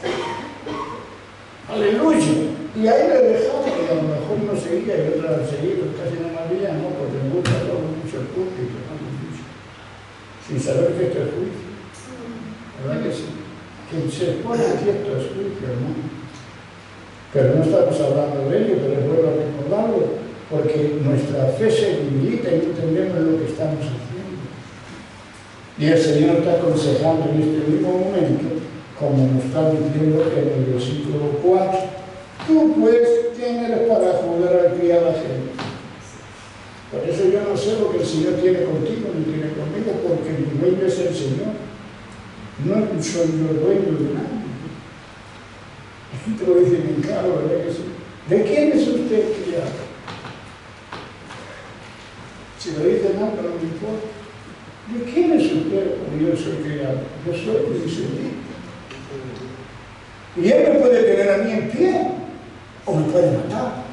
Aleluya. Y ahí le dejamos, y a lo mejor no seguía, y otra vez seguía, casi no me había, no, porque me gusta todo mucho el culto y tocamos mucho. Sin saber que esto es juicio. ¿Verdad que sí? Que se pone aquí esto es juicio, hermano. Pero no estamos hablando de ello, pero es bueno recordarlo, porque nuestra fe se debilita y no entendemos lo que estamos haciendo. Y el Señor está aconsejando en este mismo momento, como nos está diciendo en el versículo 4, tú pues, ¿quién eres para juzgar al criado ajeno? Por eso yo no sé lo que el Señor tiene contigo ni tiene conmigo, porque mi dueño es el Señor. No soy yo el dueño de nadie. Aquí te lo dicen bien claro, ¿verdad que sí? ¿De quién es usted criado? Si lo dice mal, pero no me importa. ¿De quién es usted? Como yo soy criado. Yo soy, dice Dios. Y Él me puede tener a mí en pie, o me puede matar.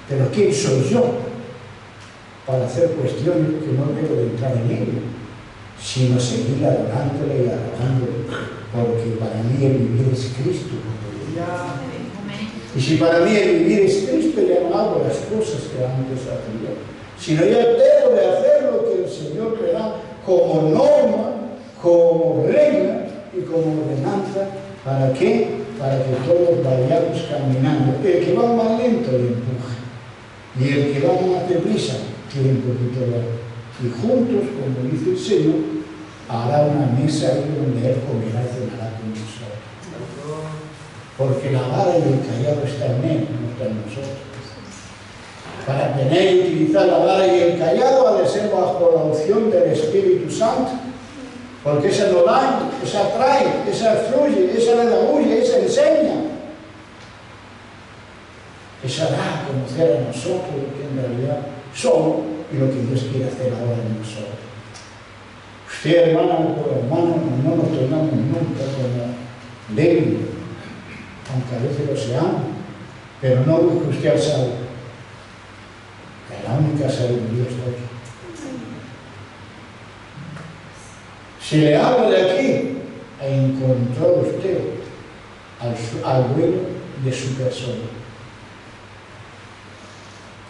Pero ¿quién soy yo para hacer cuestiones que no debo de entrar en ello? Sino seguir adorándole y alabándole, porque para mí el vivir es Cristo. Y si para mí el vivir es Cristo, ya no hago las cosas que antes hacía, sino ya debo de hacer lo que el Señor me da como norma, como regla y como ordenanza. ¿Para qué? Para que todos vayamos caminando. El que va más lento le empuja, y el que va más deprisa tiene un poquito de... Y juntos, como dice el Señor, hará una mesa ahí donde Él comerá y cenará con nosotros. Porque la vara y el callado está en Él, no está en nosotros. Para tener y utilizar la vara y el callado ha de ser bajo la opción del Espíritu Santo. Porque esa no daña, esa atrae, esa fluye, esa redabulle, esa enseña. Esa da a conocer a nosotros lo que en realidad somos y lo que Dios quiere hacer ahora en nosotros. Usted, hermana o hermano, no nos tomamos nunca como débil, aunque a veces lo seamos, pero no busque usted al salvo, que la única sabiduría está aquí. Si le hablo de aquí, encontró usted al dueño de su persona.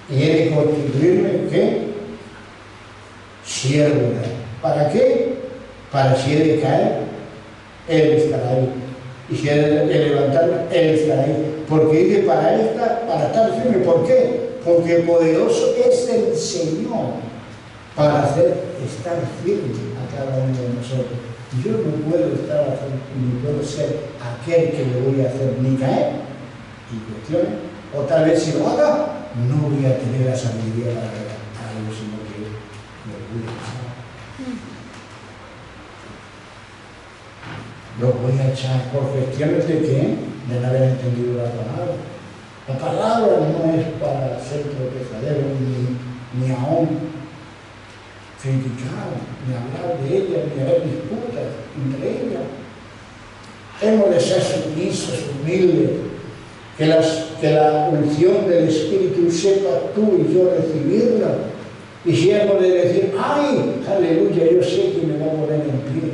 Y he de constituirme, ¿qué? Siervo de él. ¿Para qué? Para si he de caer, él estará ahí. Y si he de levantarme, él estará ahí. Porque dice para estar firme. ¿Por qué? Porque poderoso es el Señor para hacer estar firme a cada uno de nosotros. Yo no puedo estar, ni puedo ser aquel que le voy a hacer ni caer y cuestiones, o tal vez si lo haga, no voy a tener la sabiduría para algo, sino que me voy a echar. Lo voy a echar por cuestiones de qué? De no haber entendido la palabra. La palabra no es para ser tropezadero ni aún criticar, ni hablar de ella, ni haber disputas entre ellas. Hemos de ser sumisos, humildes, que la unción del Espíritu sepa tú y yo recibirla. Y si hemos de decir, ¡ay, aleluya! Yo sé que me va a poner en pie,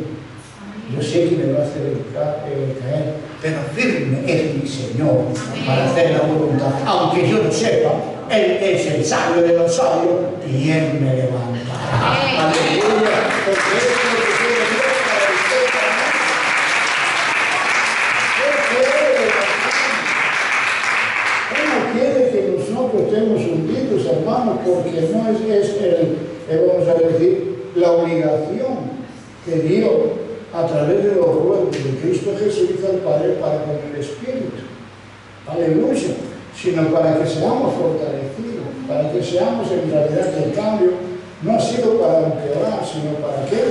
yo sé que me va a hacer caer, pero firme es mi Señor para hacer la voluntad. Aunque yo no sepa, Él es el sabio de los sabios y Él me levantará. Aleluya, porque es lo que tiene Dios para usted también. Él no quiere que nosotros estemos hundidos, hermanos, porque no es vamos a decir, la obligación que Dios, a través de los ruegos de Cristo Jesús, hizo al Padre para con el Espíritu. Aleluya. Sino para que seamos fortalecidos, para que seamos en realidad que el cambio no ha sido para empeorar, sino para qué?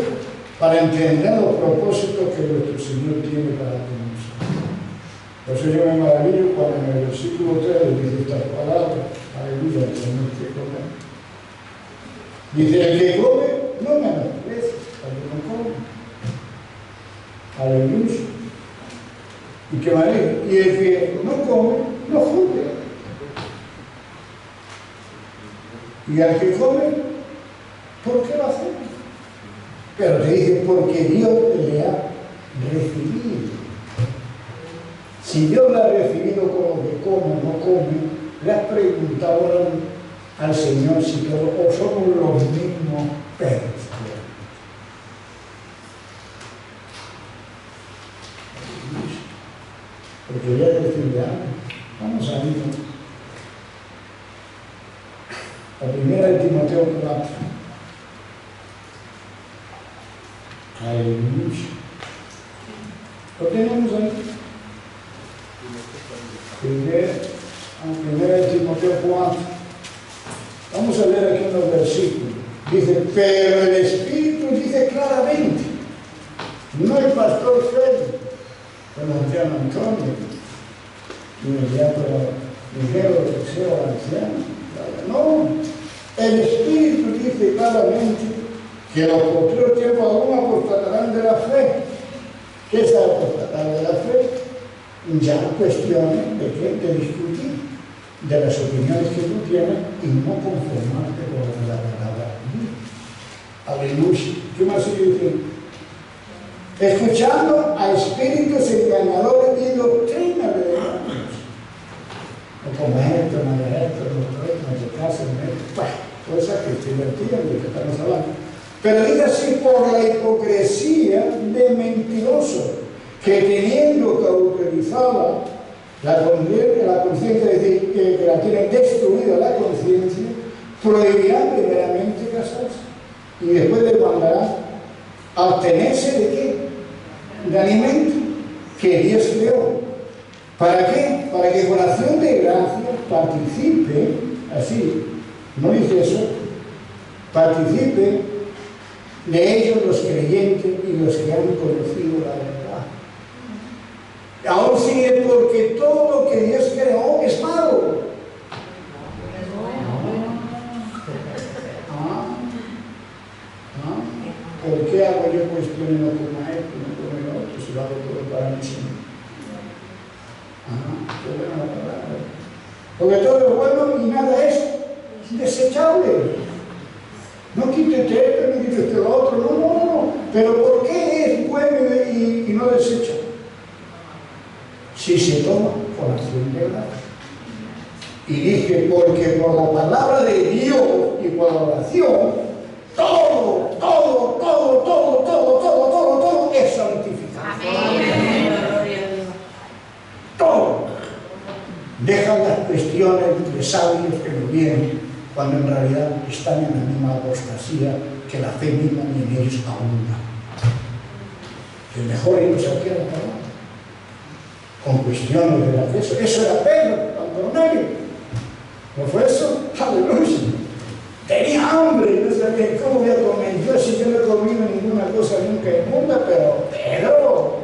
Para entender los propósitos que nuestro Señor tiene para con nosotros. Por eso yo me maravillo cuando en el versículo 3 dice estas palabras, aleluya, tenemos que comer. Dice, el que come, no menosprecies, el que no come. Aleluya. ¿Y qué más dice? Y el que no come, no juzgue. Y al que come, ¿por qué lo hace? Pero te dice, porque Dios le ha recibido. Si Dios la ha recibido como que come o no come, le has preguntado al Señor si todos o somos los mismos perros. Porque voy a decirle algo. Vamos a ir la primera de Timoteo 4. Aleluya. ¿Lo tenemos ahí? Primera de Timoteo 4. Vamos a leer aquí unos versículos. Dice, pero el Espíritu dice claramente, no el pastor Félix, el anciano Antonio, inmediato ligero deseo anciano. No, el Espíritu dice claramente que en los posteriores tiempos algunos apostatarán de la fe. ¿Qué es apostatar de la fe? Ya cuestiones de qué te discutir, de las opiniones que tú tienes y no conformarte con la palabra de Dios. Aleluya. ¿Qué más sigue diciendo? Escuchando a espíritus engañadores y doctrina de demonios. No como esto, no de esto, no de casa, no de esto. Bueno, cosas que se divertían de que estamos hablando. Pero dice así, por la hipocresía de mentirosos, que teniendo cauterizada la conciencia, es decir, que la tienen destruida la conciencia, prohibirán primeramente casarse y después les mandarán a abstenerse de qué? De alimento que Dios creó. ¿Para qué? Para que con acción de gracia participe, así, no dice eso, participe de ellos los creyentes y los que han conocido la verdad. Aún sigue porque todo lo que Dios creó es malo. ¿Por qué hago yo cuestiones no como esto, no como el otro, si lo hago todo para mí Señor? Qué buena la palabra. Porque todo es bueno y nada es desechable. No quítete esto, ni quítete lo otro, no. Pero ¿por qué es bueno y no desechable? Si se toma con acción de gracia. Y dije, porque por la palabra de Dios y por la oración, todo es santificado. Amén. Todo. Dejan las cuestiones de sabios que no vienen, cuando en realidad están en la misma apostasía que la fe misma ni en ellos abunda. Es mejor irnos aquí a la palabra, con cuestiones de la fe. Eso era Pedro, Antonio. ¿No fue eso? Aleluya. Tenía hambre, no sabía cómo voy a comer. Yo sí, yo no he comido ninguna cosa nunca inmunda, pero Pedro,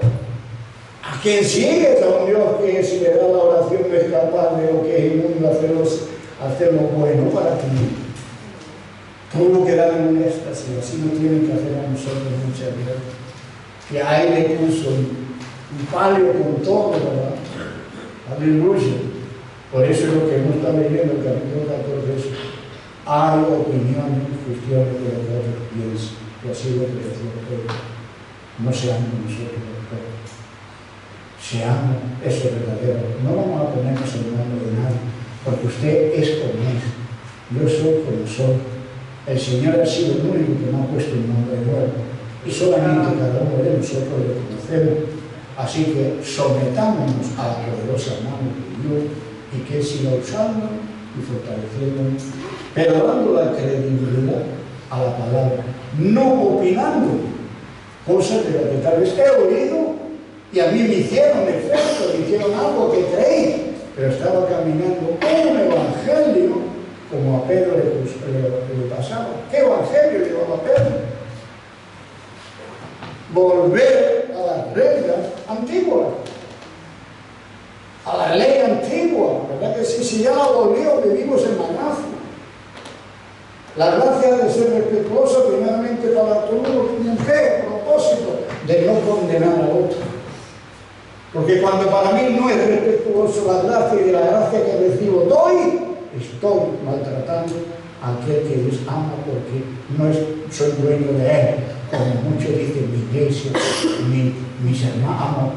¿a quién sigues? A un Dios que si le da la oración no es capaz de lo que es inmundo hacer lo bueno para ti. Tuvo que dar en un éxtasis, así no tienen que hacer a nosotros muchas veces. Que ahí le puso un palio con todo, ¿verdad? Aleluya. Por eso es lo que hemos estado leyendo, el capítulo 14, hay opiniones, cuestiones de lo que otros piensan, y así lo que decía Pedro. No seamos nosotros los pobres, seamos eso verdadero. No vamos a ponernos en manos de nadie, porque usted es como es, yo soy como soy. El Señor ha sido el único que me ha puesto un nombre nuevo, y solamente cada uno de nosotros lo conocemos. Así que sometámonos a la poderosa mano de Dios, y que Él siga usando y fortaleciéndonos, pero dando la credibilidad a la palabra, no opinando cosas de las que tal vez he oído y a mí me hicieron efecto, me hicieron algo que creí, pero estaba caminando un evangelio como a Pedro le pasaba. ¿Qué evangelio llevaba Pedro? Volver a las reglas antiguas, a la ley antigua, ¿verdad que sí? Si ya la abolió, vivimos en la gracia. La gracia de ser respetuosa primeramente para todo, ¿con qué propósito? De no condenar a otro. Porque cuando para mí no es respetuoso la gracia y de la gracia que recibo doy, estoy maltratando a aquel que Dios ama, porque no soy dueño de él, como muchos dicen, mi iglesia, mis hermanos,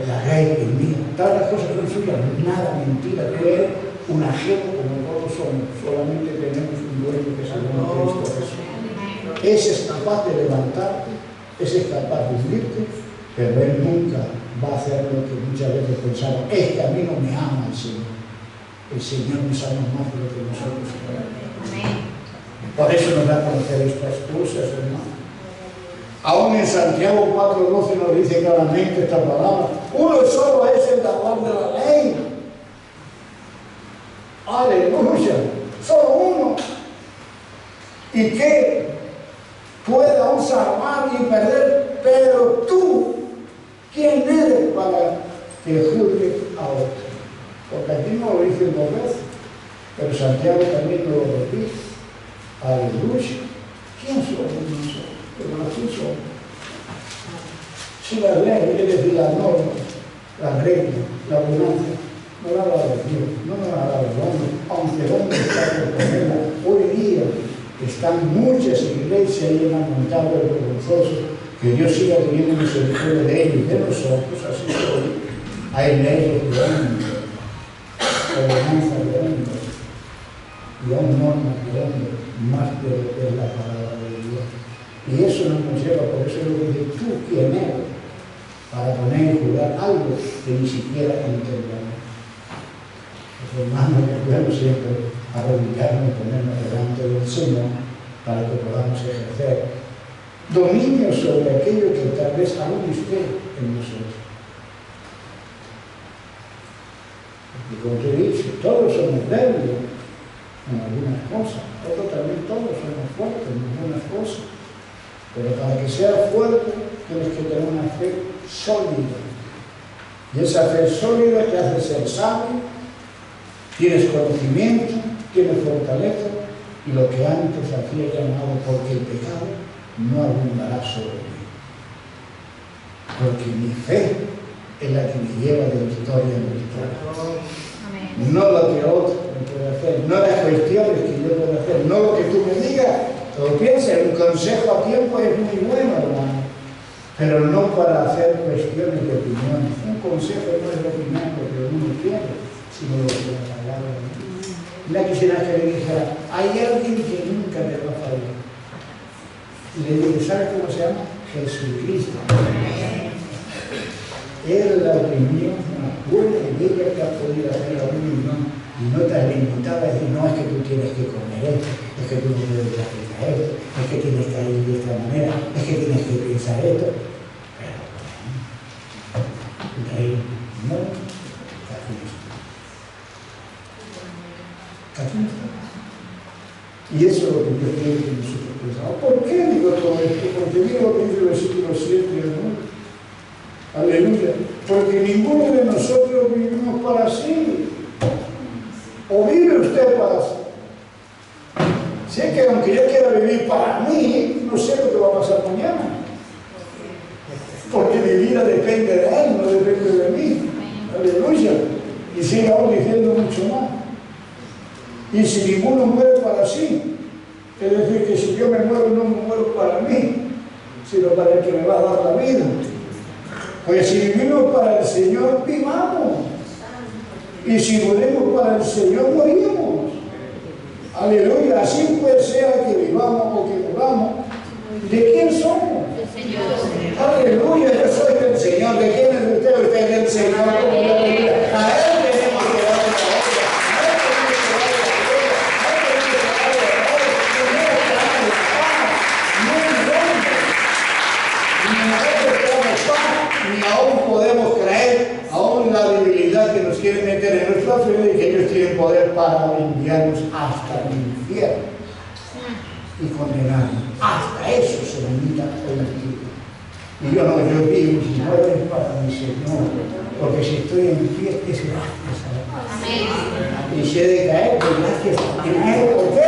la ley es mía. Todas las cosas son suyas, nada, mentira. Tú eres un ajeno como todos somos, solamente tenemos un dueño que se llama Cristo Jesús. Ese es capaz de levantarte, ese es capaz de hundirte, pero él nunca va a hacer lo que muchas veces pensamos, es que a mí no me ama el Señor. El Señor nos ama más de lo que nosotros queremos. Por eso nos da a conocer estas cosas, hermano. Aún en Santiago 4:12 nos dice claramente esta palabra: uno solo es el dador de la ley. Aleluya, solo uno. Y que puede aún salvar y perder, pero tú, ¿quién eres para que juzgue a otro? Porque aquí no lo dicen dos veces, pero Santiago también lo repite. Aleluya. ¿Quién somos nosotros? Pero así somos. Si la ley, es decir, la norma, la regla, la ordenanza, no la ha dado Dios, no nos la ha dado el hombre, aunque el hombre está por ponerla. Hoy día están muchas iglesias y en montado vergonzoso, que Dios siga teniendo misericordia de ellos y de nosotros, así soy. Hay leyes de hombres, ordenanzas de hombres, y hay normas de hombres, más de lo que es la palabra de Dios. Y eso nos lleva, por eso es lo que dice, tú quién eres, para poner en jugar algo que ni siquiera entendemos. Los hermanos, recuerdo siempre arrodillarnos y ponernos delante del Señor para que podamos ejercer dominio sobre aquello que tal vez aún esté en nosotros. Y como te he dicho, todos somos débiles en algunas cosas, otros también todos somos fuertes en algunas cosas. Pero para que seas fuerte, tienes que tener una fe sólida. Y esa fe sólida te hace ser sabio, tienes conocimiento, tienes fortaleza, y lo que antes hacía llamado porque el pecado no abundará sobre mí. Porque mi fe es la que me lleva de victoria en victoria. No lo que otro me puede hacer, no las cuestiones que yo puedo hacer, no lo que tú me digas. Todo piensa, un consejo a tiempo es muy bueno, hermano, pero no para hacer cuestiones de opinión. Un consejo no es la opinión lo que uno quiere, sino lo que la palabra dice. No quisiera que le dijera, hay alguien que nunca me va a fallar. Le digo, ¿sabe cómo se llama? Jesucristo. Es la opinión más buena y bella que ha podido hacer la opinión. Y no tan limitada, es decir, no es que tú tienes que comer esto, es que tú no debes practicar esto, es que tienes que ir de esta manera, es que tienes que pensar esto. Pero, rey, no, aquí no está. Aquí no está. Y eso es lo que yo quiero que nosotros pensamos. ¿Por qué digo todo esto? Porque mira lo que dice el versículo 7 y 9. Aleluya. Porque ninguno de nosotros vivimos para sí. ¿O vive usted para sí? Si es que aunque yo quiera vivir para mí, no sé lo que va a pasar mañana. Porque mi vida depende de Él, no depende de mí. Aleluya. Y sigue aún diciendo mucho más. Y si ninguno muere para sí, es decir, que si yo me muero, no me muero para mí, sino para el que me va a dar la vida. Pues si vivimos para el Señor, vivamos. Y si morimos para el Señor, morimos. Aleluya. Así pues sea que vivamos o que moramos, ¿de quién somos? Del Señor. Aleluya. Yo soy del Señor. ¿De quién es usted? Usted es del Señor. Aleluya. A Él tenemos que dar la gloria. Ni aún podemos creer, aún la debilidad que nos quieren meter en nuestra fe y que ellos tienen poder para enviarnos hasta el infierno y condenarnos. Hasta eso se limita hoy en día. Y yo no, yo vivo y muero para mi Señor, porque si estoy en pie es gracias a Él. Y si he de caer, pues gracias a Él. ¿Por qué?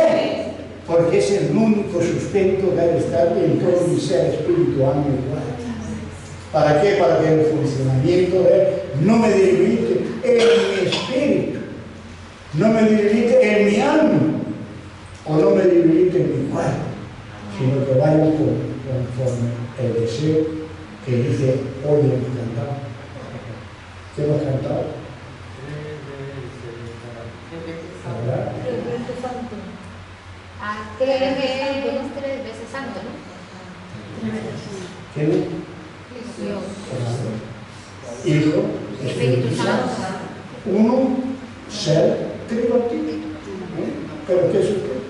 Porque es el único sustento que ha de estar en todo mi ser, espíritu, alma y cuerpo. ¿Para qué? Para que el funcionamiento de Él no me debilite en mi espíritu, no me debilite en mi alma, o no me debilite en mi cuerpo, sino que vaya conforme el deseo que dice hoy hemos cantado. ¿Qué hemos cantado? ¿Verdad? Tenemos 3 veces santo, ¿no? ¿Qué es? Hijo, Espíritu Santo. Uno, ser tripartito. ¿Pero qué es usted?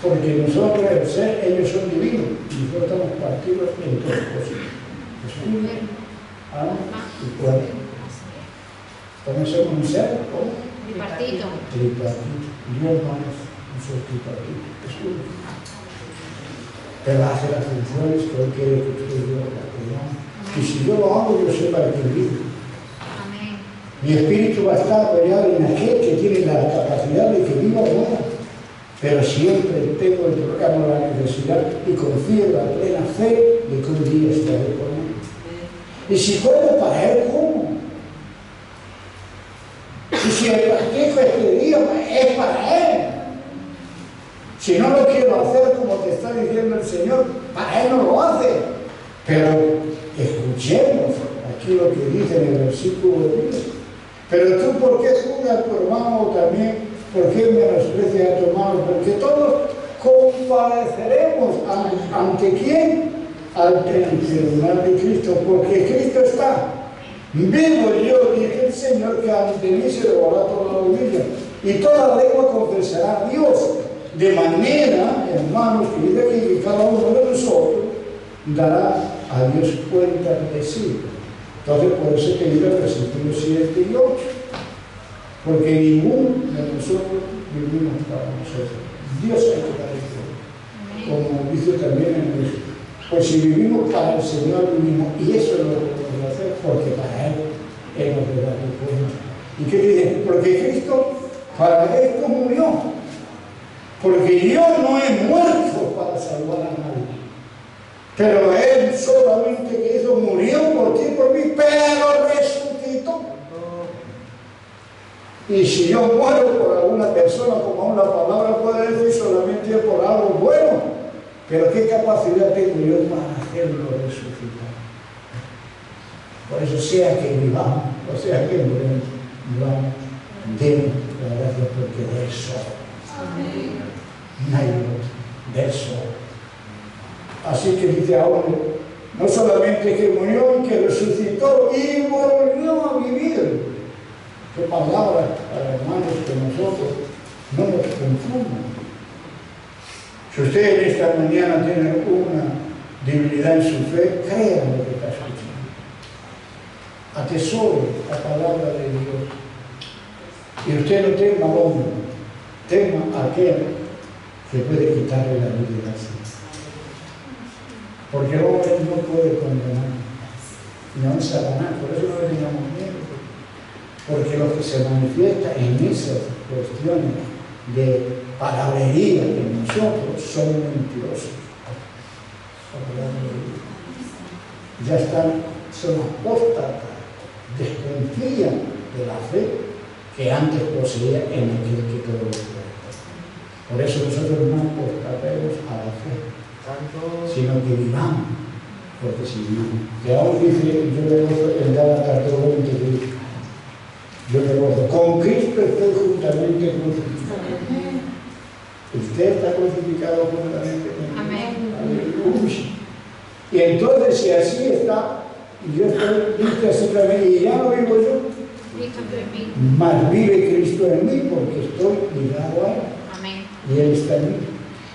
Porque nosotros, el ser, ellos son divinos. Y nosotros estamos partidos en 2 cosas: espíritu, alma y cuerpo. ¿Cómo somos un ser? ¿Cómo? Tripartito. Tripartito. Dios no es un tripartito, es uno. Pero hace las funciones que Él quiere que usted y yo las tengamos. Y si yo lo hago, yo sé para qué vivo. Amén. Mi espíritu va a estar apoyado en aquel que tiene la capacidad de que viva ahora. Pero siempre tengo el programa, la necesidad y confío en la plena fe de que un día estaré con Él. Y si puedo para Él, ¿cómo? Y si el practico este día es para Él. Si no lo quiero hacer como te está diciendo el Señor, para Él no lo hace. Pero escuchemos aquí lo que dice en el versículo 10. Pero tú, ¿por qué juzgas a tu hermano o también por qué menosprecias a tu hermano? Porque todos compareceremos ante ¿quién? Ante el tribunal de Cristo, porque Cristo está. Vivo yo, dice el Señor, que ante mí se devorará toda la humilla y toda lengua confesará a Dios. De manera, hermanos, que dice que cada uno de nosotros dará a Dios cuenta de sí. Entonces, por eso te digo el versículo 7 y 8. Porque ninguno de nosotros vivimos para nosotros. Dios hay que dar el cuenta. Como dice también en el pues si vivimos para el Señor vivimos, y eso es lo que podemos hacer, porque para Él hemos de dar el cuenta. ¿Y qué dice? Porque Cristo para esto murió. Porque yo no he muerto para salvar a nadie. Pero Él solamente que hizo murió por ti y por mí, pero resucitó. Y si yo muero por alguna persona, como una palabra puede decir, solamente por algo bueno, pero ¿qué capacidad tengo yo para hacerlo resucitar? Por eso sea que vivamos, o sea que vivamos, demos las gracias porque de Él somos. No hay otro, de Él somos. Así que dice ahora, no solamente que murió y que resucitó y volvió a vivir. Qué palabras para hermanos que nosotros no nos confundan. Si usted en esta mañana tiene una debilidad en su fe, crea lo que está escuchando. Atesore la palabra de Dios. Y usted no tema al hombre, tema a aquel que puede quitarle la vida así. Porque el hombre no puede condenar, no es Satanás, por eso no le tengamos miedo. Porque lo que se manifiesta en esas cuestiones de palabrería en nosotros son mentirosos. Ya están, son apóstatas, desconfían de la fe que antes poseía en aquel que todo lo puede. Por eso nosotros no apostatemos a la fe, sino que vivamos, porque si vivimos. Y ahora dice, yo le gozo en Gálatas 2:20, yo le gozo, con Cristo estoy juntamente crucificado. Usted está crucificado juntamente con Cristo. Amén. Aleluya. Y entonces, si así está, y yo estoy listo así también, y ya no vivo yo, Cristo en mí. mas vive Cristo en mí, porque estoy ligado a Él. Amén. Y Él está en mí.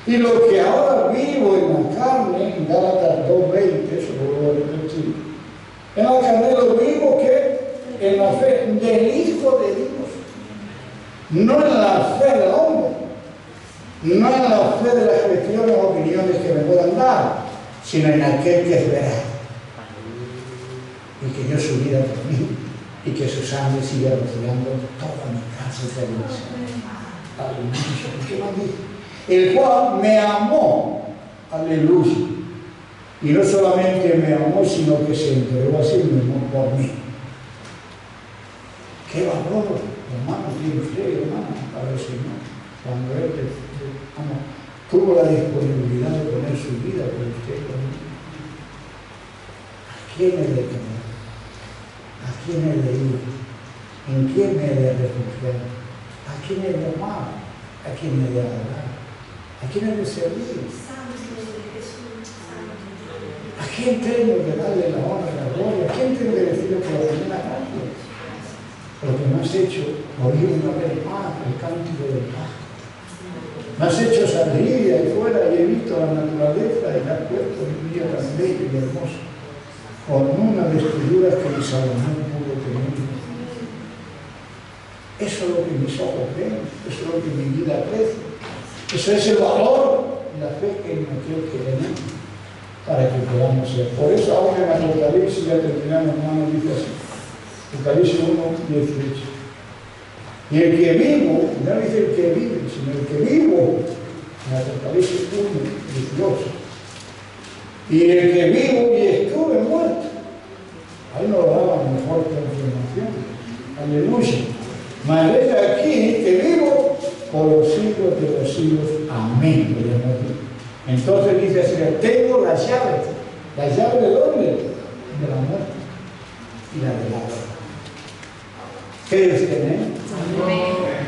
Y lo que ahora vivo en la carne, en Gálatas 2:20, eso lo voy a repetir, en la carne lo vivo que en la fe del Hijo de Dios, no en la fe del hombre, no en la fe de las cuestiones o opiniones que me puedan dar, sino en aquel que es veraz y que dio su vida por mí y que su sangre sigue rociando toda mi casa y toda. Aleluya. ¿Qué más dice? El cual me amó, aleluya, y no solamente me amó, sino que se entregó a sí mismo por mí. ¡Qué valor, hermano, tiene usted, hermano, para el Señor! Cuando Él tuvo la disponibilidad de poner su vida por usted, ¿a quién he de temer? ¿A quién he de ir? ¿En quién me he de refugiar? ¿A quién he de amar? ¿A quién he de adorar? ¿A quién he de servir? ¿A quién tengo que darle la honra y la gloria? ¿A quién tengo que decirle por la primera parte? Porque me has hecho oír una vez más el cántico del pájaro. Me has hecho salir de ahí fuera y he visto la naturaleza y la has puesto en un día tan bello y hermoso, con unas vestiduras que ni Salomón pudo tener. Eso es lo que mis ojos ven, eso es lo que mi vida aprecia. Eso es el valor y la fe que no quiero que tenemos para que podamos ser. Por eso ahora en Apocalipsis, ya terminamos, hermano, dice así. Apocalipsis 1:18. Y el que vivo, no dice el que vive, sino el que vivo, en Apocalipsis 1:18. Y el que vivo y estuve muerto. Ahí nos daba mejor confirmación. Aleluya. Mas es aquí que vivo por los siglos de los siglos. Amén. Entonces dice así, tengo las llaves. ¿Las llaves de dónde? De la muerte y la de la vida. ¿Qué es tener?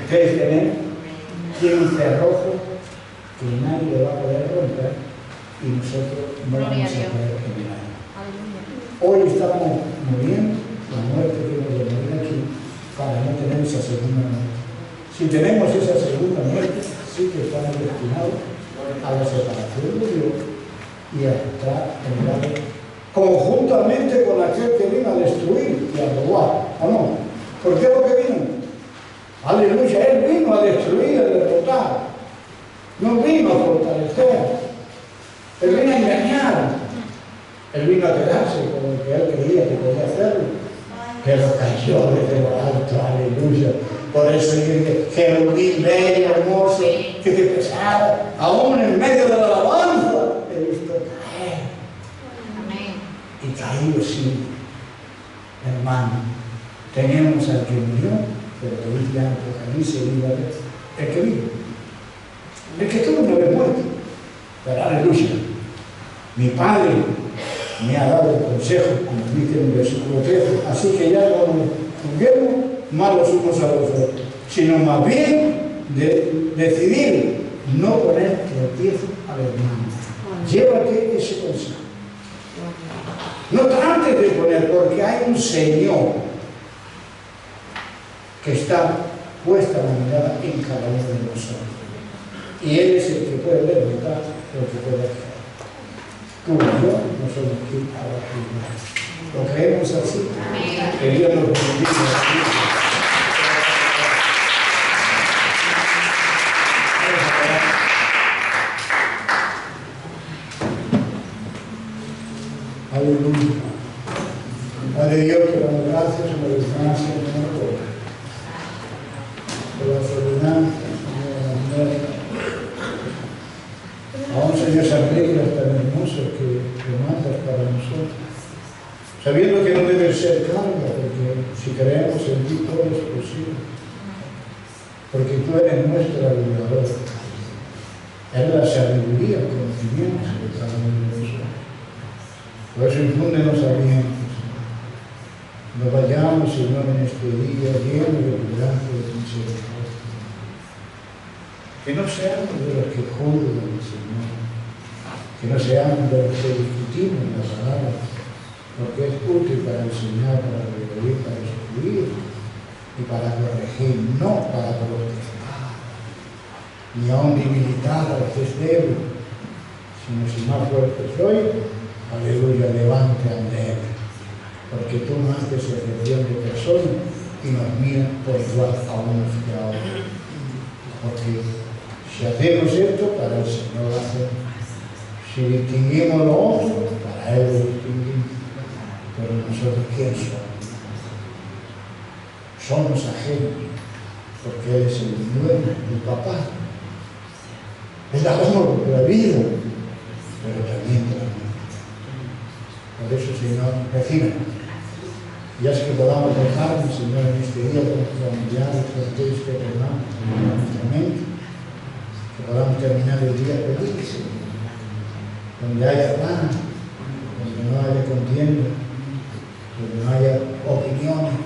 ¿Qué es tener? Tiene un cerrojo que nadie le va a poder romper y nosotros no vamos a poder generar. Hoy estamos muriendo la muerte que hemos de morir aquí para no tener esa segunda muerte. Si tenemos esa segunda muerte, sí que estamos destinados a la separación de Dios y a estar en el conjuntamente con aquel que vino a destruir y a robar, ¿o no? ¿Por qué lo que vino? Aleluya, Él vino a destruir, a derrotar. No vino a fortalecer. Él vino a engañar. Él vino a quedarse con lo que Él creía que podía hacerlo. Pero cayó desde lo alto, aleluya. Por eso dice, querubín bello, hermoso, que te pesaba, aún en medio de la alabanza, he visto caer. Amén. Y caído sí, hermano. Tenemos al que murió, pero lo dice Apocalipsis, el que vive. El que estuvo no ve muerto. Pero aleluya. Mi Padre me ha dado el consejo, como dice en el versículo 13, así que ya no nos juzguemos más los unos a los otros. sino más bien de decidir no poner tropiezo al hermano. Llévate ese consejo. No trates de poner, porque hay un Señor que está puesta la mirada en cada uno de nosotros. Y Él es el que puede levantar lo que puede hacer. Tú y yo no somos quien para juzgar. Lo creemos así. Que Dios nos bendiga. Aleluya. Padre Dios, te damos gracias por la distancia, Señor, por las ordenanzas, Señor, aún, Señor, esas reglas tan hermosas que mandas para nosotros, sabiendo que no debe ser carga, porque si creemos en ti todo es posible, porque tú eres nuestra ayudadora, eres la sabiduría, el conocimiento de cada uno de nosotros. Por eso infúndenos alientos. No vayamos, Señor, en este día lleno de tu gracia y de tu misericordia. Que no seamos de los que juzgan, Señor. Que no seamos de los que discutimos la palabra, porque es útil para enseñar, para revelar, para instruir y para corregir, no para protestar, ni aún debilitar a los que es débil, sino si más fuerte soy, aleluya, levante ante Él, porque tú no haces excepción de personas y nos miras por igual a unos que a otros. Porque si hacemos esto, para el Señor lo hacemos. Si distinguimos lo otro, para Él lo distinguimos. Pero nosotros, ¿quién somos? Somos ajenos, porque Él es el dueño, el papá. Él da amor de la vida, pero también de la muerte. Por eso, Señor, recíbenos. Y es que podamos dejarnos, Señor, en este día con los familiares, con aquellos que tengamos en nuestra mente, que podamos terminar el día feliz, Señor, donde haya paz, donde no haya contienda, donde no haya opiniones,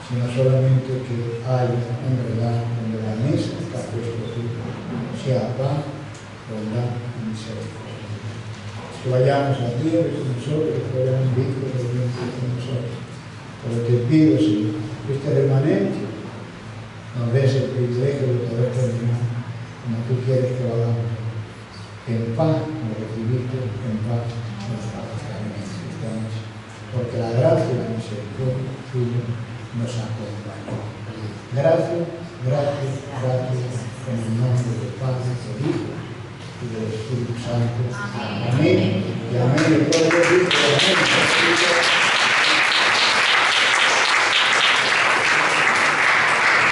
sino solamente que haya en verdad, donde la mesa está puesta aquí, sea paz, bondad y misericordia. Que vayamos a ti, que nosotros, que vayamos vínculos con nosotros. Pero te pido, Señor, que este remanente nos des el privilegio de poder terminar como tú quieres que lo hagamos. En paz nos recibiste, en paz nos necesitamos. Porque la gracia y la misericordia tuya nos acompaña. Gracias, gracias, gracias, en el nombre del Padre, del Hijo y del Espíritu Santo. Amén. Y amén. Y todo el Espíritu, amén.